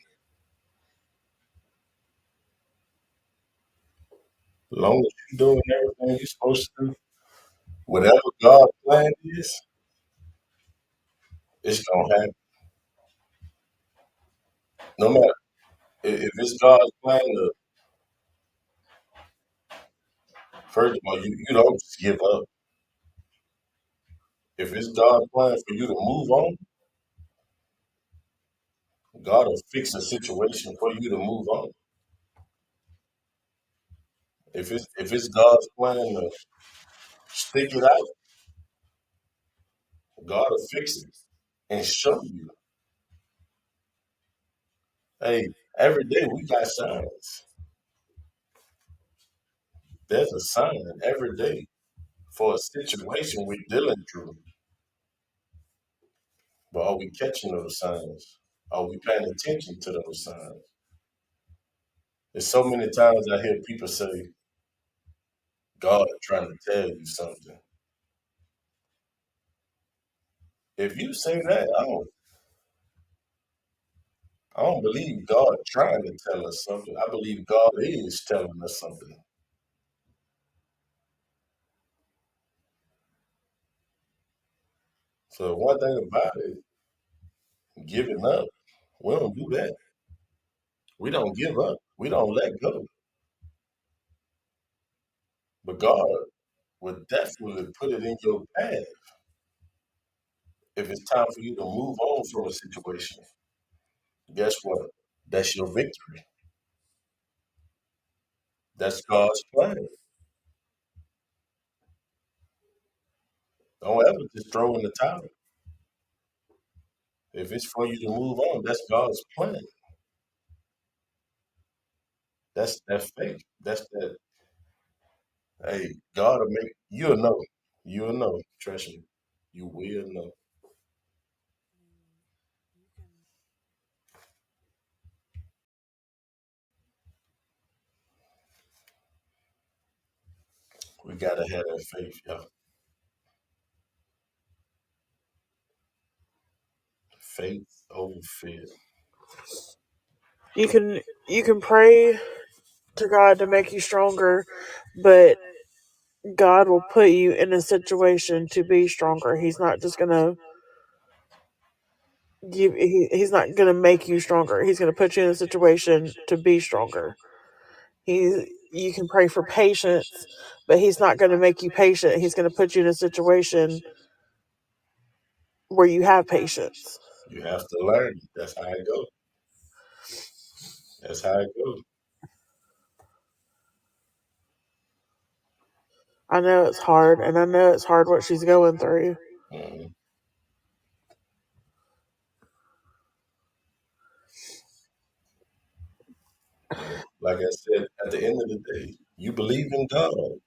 as long as you're doing everything you're supposed to do, whatever God's plan is, it's gonna happen. No matter if it's God's plan, first of all, you don't just give up. If it's God's plan for you to move on, God will fix a situation for you to move on. If it's God's plan to stick it out, God will fix it and show you. Hey, every day we got signs. There's a sign every day for a situation we're dealing through. But are we catching those signs? Are we paying attention to those signs? There's so many times I hear people say, God trying to tell you something. If you say that, I don't believe God trying to tell us something. I believe God is telling us something. So one thing about it, giving up, we don't do that. We don't give up. We don't let go. But God will definitely put it in your path if it's time for you to move on from a situation. Guess what? That's your victory. That's God's plan. Don't ever just throw in the towel. If it's for you to move on, that's God's plan. That's that faith. That's that. Hey, God will make you'll know. You'll know. Trust me. You will know. We gotta have that faith, y'all. Faith over fear. You can pray to God to make you stronger, but God will put you in a situation to be stronger. He's not just gonna he's not gonna make you stronger. He's gonna put you in a situation to be stronger. You can pray for patience, but he's not gonna make you patient. He's gonna put you in a situation where you have patience. You have to learn. That's how it goes. That's how it goes. I know it's hard, and I know it's hard what she's going through. Mhm. And like I said, at the end of the day, you believe in God.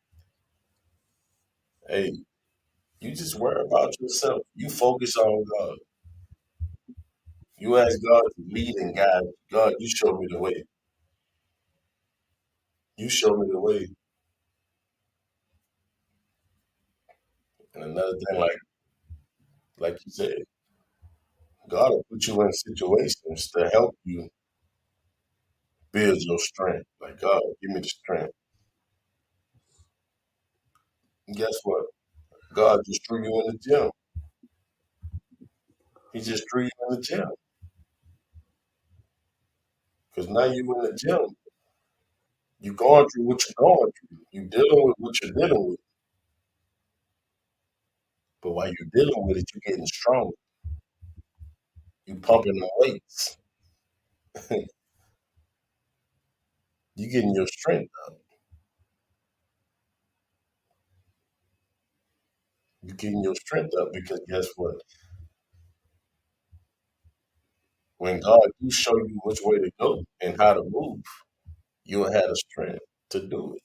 Hey, you just worry about yourself. You focus on God. You ask God to lead and guide. God, you show me the way. You show me the way. And another thing, like you said, God will put you in situations to help you build your strength. Like God, give me the strength. And guess what? God just threw you in the gym. He just threw you in the gym. Because now you in the gym. You going through what you're going through. You dealing with what you're dealing with. But while you're dealing with it, you're getting stronger. You pumping the weights. You getting your strength up. You getting your strength up because guess what? When God do show you which way to go and how to move, you'll have the strength to do it.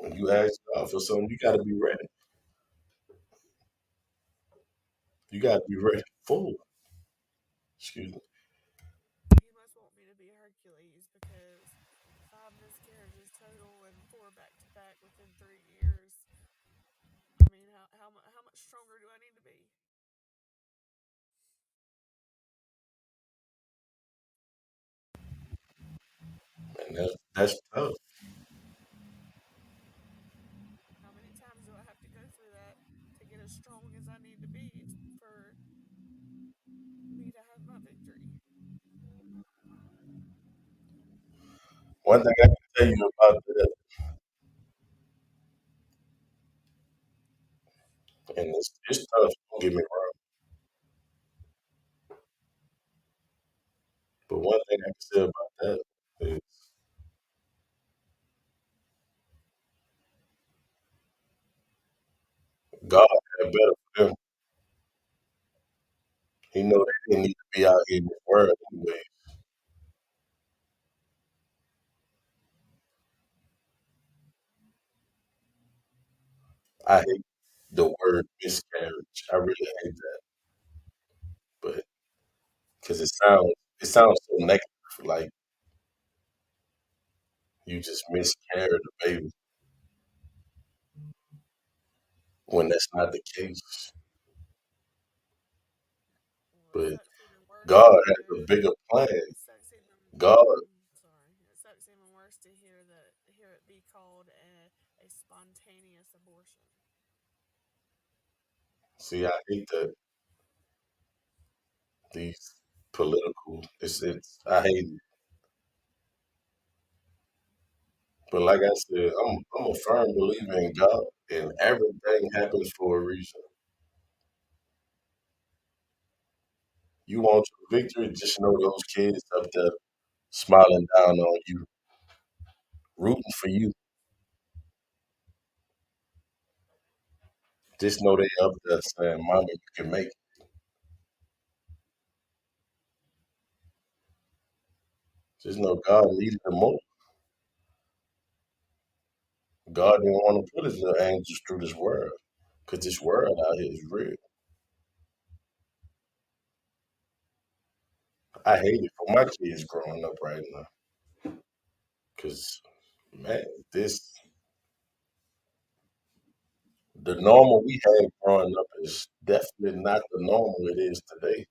When you ask God for something, you got to be ready. You got to be ready for it. Excuse me. You must want me to be Hercules because 5 miscarriages total and 4 back-to-back within 3 years. I mean, how much stronger do I need to be? And that's tough. One thing I can tell you about that, and it's tough. Don't get me wrong, but one thing I can say about that is God had better for them. He know they didn't need to be out here in this world anyway. I hate the word miscarriage. I really hate that, but because it sounds so negative, like you just miscarried a baby when that's not the case. Well, it But sucks even worse God to has a hear. bigger plan. It sucks even. God, Sorry. It sucks even worse to hear it be called a spontaneous abortion. see, I hate that these political. It's I hate it. But like I said, I'm a firm believer in God, and everything happens for a reason. You want your victory, just know those kids up there smiling down on you, rooting for you. Just know they up there saying, "Mama, you can make it." Just know God needed them more. God didn't want to put his little angels through this world, because this world out here is real. I hate it for my kids growing up right now, because man, this the normal we had growing up is definitely not the normal it is today.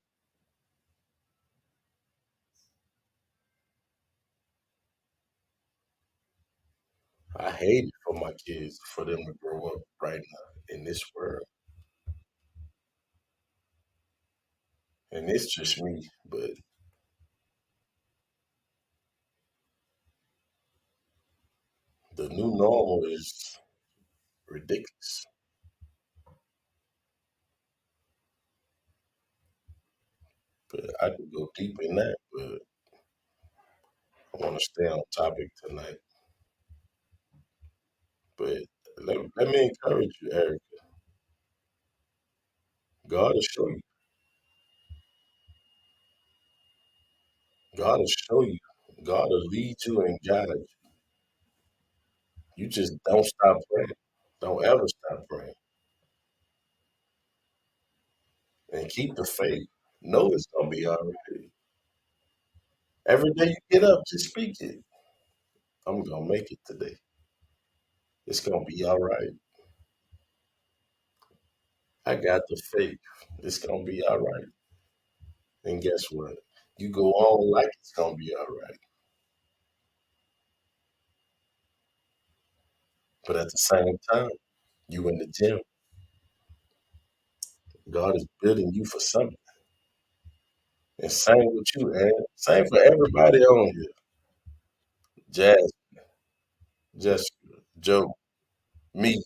I hate it for my kids for them to grow up right now in this world. And it's just me, but the new normal is ridiculous. But I could go deep in that, but I want to stay on topic tonight. But let me encourage you, Eric. God will show you. God will show you. God will lead you and guide you. You just don't stop praying. Don't ever stop praying. And keep the faith. Know it's gonna be all right. Every day you get up, just speak it. I'm gonna make it today. It's gonna be all right. I got the faith. It's gonna be all right. And guess what? You go on like it's gonna be all right. But at the same time, you in the gym. God is building you for something. And same with you, man. Same for everybody on here. Jazz, Jessica, Joe, me.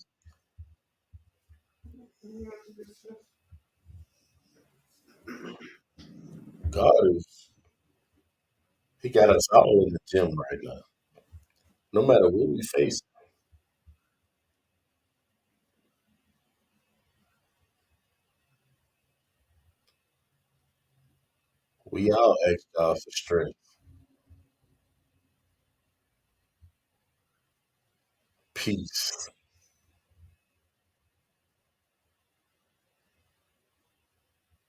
God is He got us all in the gym right now. No matter what we face, we all ask God for strength, peace.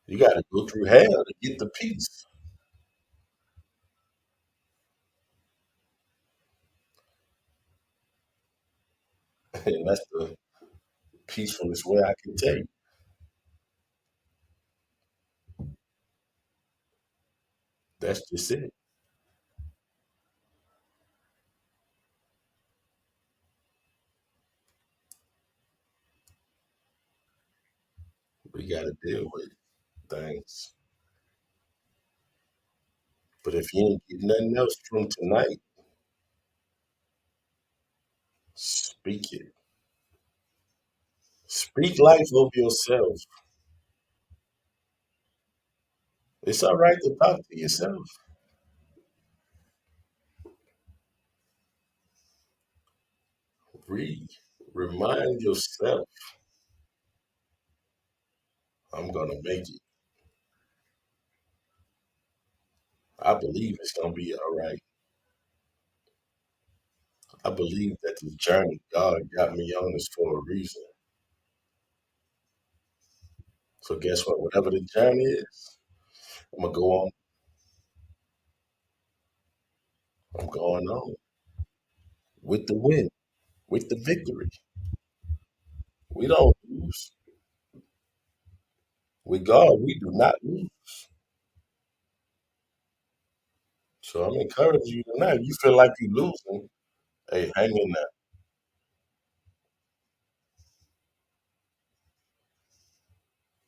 You gotta go through hell to get the peace. And that's the peacefulest way I can tell you. That's just it. We gotta deal with things. But if you ain't get nothing else from tonight, Speak it. Speak life over yourself. It's all right to talk to yourself. Read. Remind yourself, I'm going to make it. I believe it's going to be all right. I believe that the journey God got me on is for a reason. So guess what? Whatever the journey is, I'm going to go on. I'm going on with the win, with the victory. We don't lose. With God, we do not lose. So I'm encouraging you tonight. If you feel like you're losing, hey, hang in there.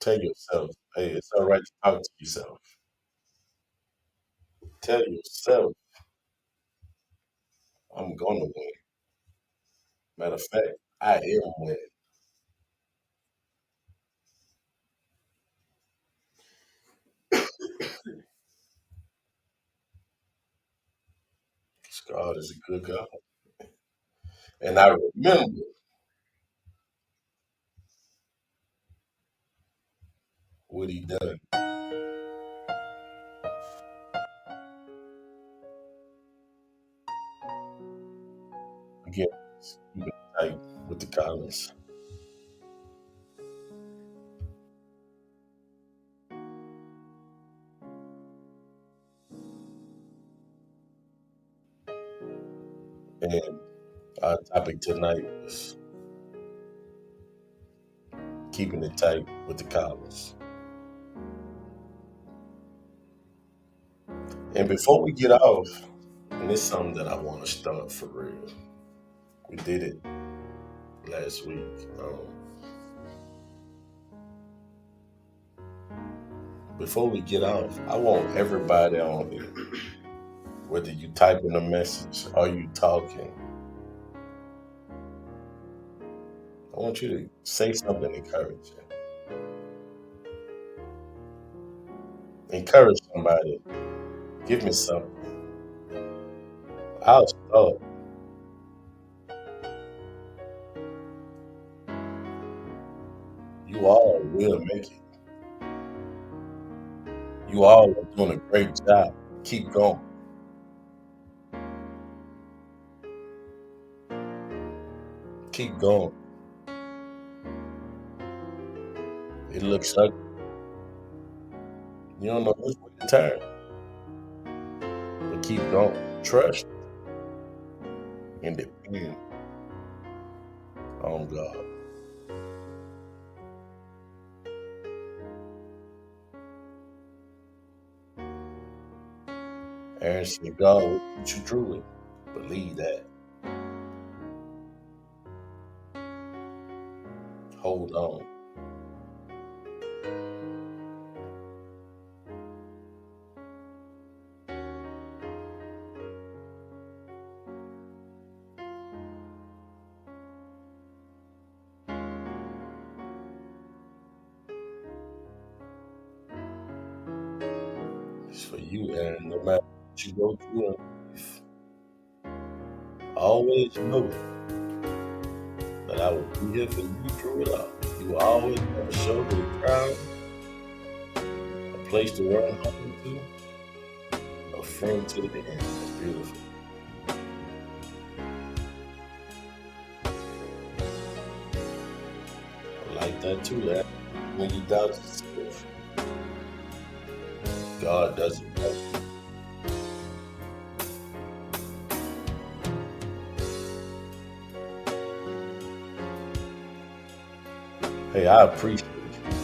Tell yourself, hey, it's all right to talk to yourself. Tell yourself, I'm going to win. Matter of fact, I am winning. 'Cause God is a good God. And I remember what he done. Again, keep it tight with the Collins. And our topic tonight was keeping it tight with the Collins. And before we get off, and it's something that I want to start for real. We did it last week. Before we get off, I want everybody on here, whether you typing a message or you talking, I want you to say something encouraging. Encourage somebody. Give me something. I'll start. You all will make it. You all are doing a great job. Keep going. Keep going. It looks ugly. You don't know which way to turn. But keep going. Trust and depend on God. Aaron said, God will teach you truly. Believe that. Hold on. It's for you, Aaron. No matter what you go through in life, always know that I will be here for you through it all. You will always have a shoulder to cry on, a place to run home to, a friend to the end. That's beautiful. I like that too, Aaron. When you doubt yourself, God doesn't doubt you. Hey, I appreciate you.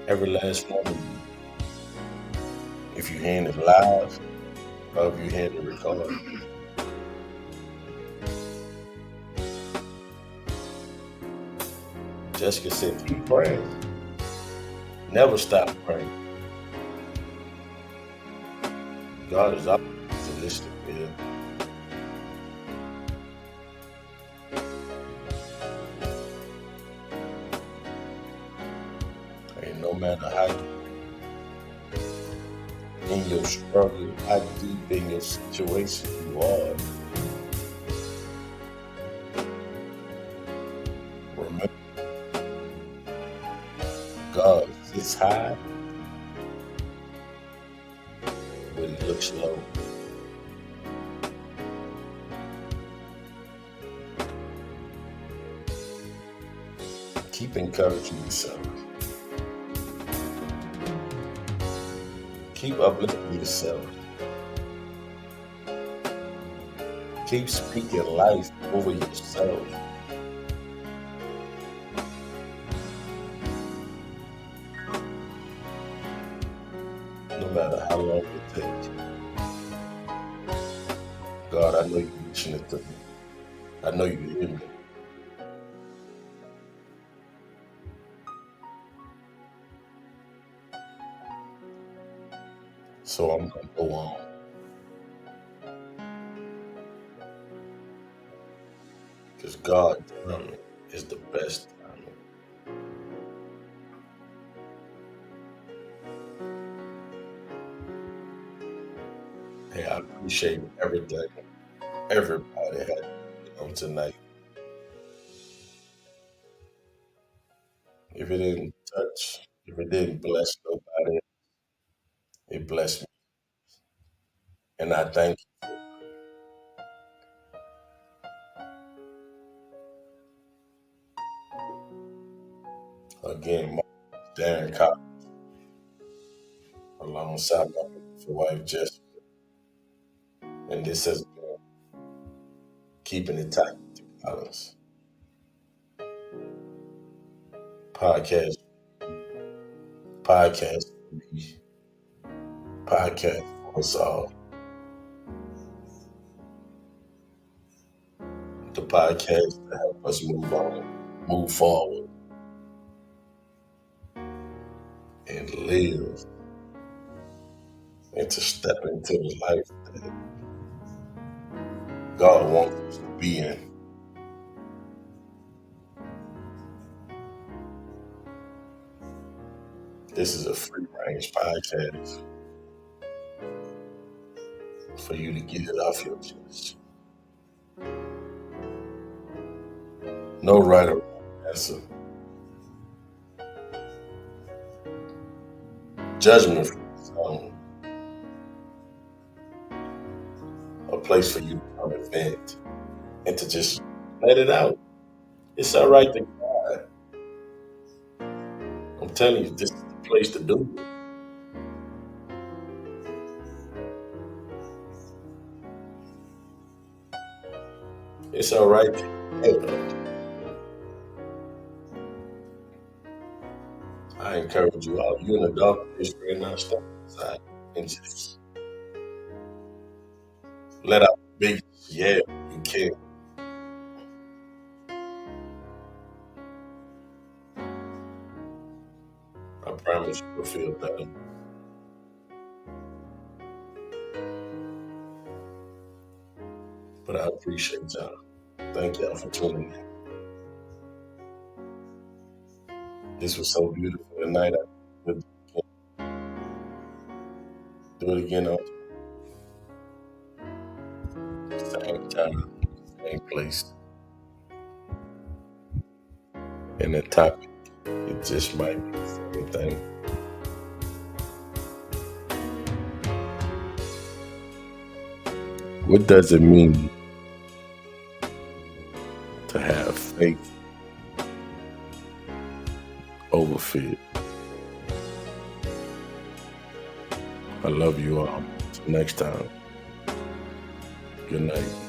Every last one of you. If you're hearing it live, or if you're hearing it recorded. Jessica said, keep praying. Never stop praying. God is always listening, man. in your struggle, how deep in your situation you are. Remember, God sits high when he looks low. Keep encouraging yourself. Keep uplifting yourself. Keep speaking life over yourself. No matter how long it takes. God, I know you're listening to me. I know you hear me. So I'm going to go on. Because God's timing is the best timing. Hey, I appreciate everything everybody had on tonight. If it didn't touch, if it didn't bless nobody, it blessed me. And I thank you again, my Darren Cobb, alongside my beautiful wife Jessica. And this has been Keeping It Tight with the Collins podcast, podcast for me, podcast for us all. The podcast to help us move on, move forward, and live, and to step into the life that God wants us to be in. This is a free range podcast for you to get it off your chest. No right or wrong answer. Judgment free zone. A place for you to come and vent and to just let it out. It's all right to cry. I'm telling you, this is the place to do it. It's all right to hate it. I encourage you all. You're in a dark place right now, step inside and just let out the biggest yeah you can. I promise you will feel better. But I appreciate y'all. Thank y'all for tuning in. This was so beautiful tonight. I would do it again on the same time, same place. And the topic, it just might be the same thing. What does it mean to have faith over fear? I love you all. Till next time. Good night.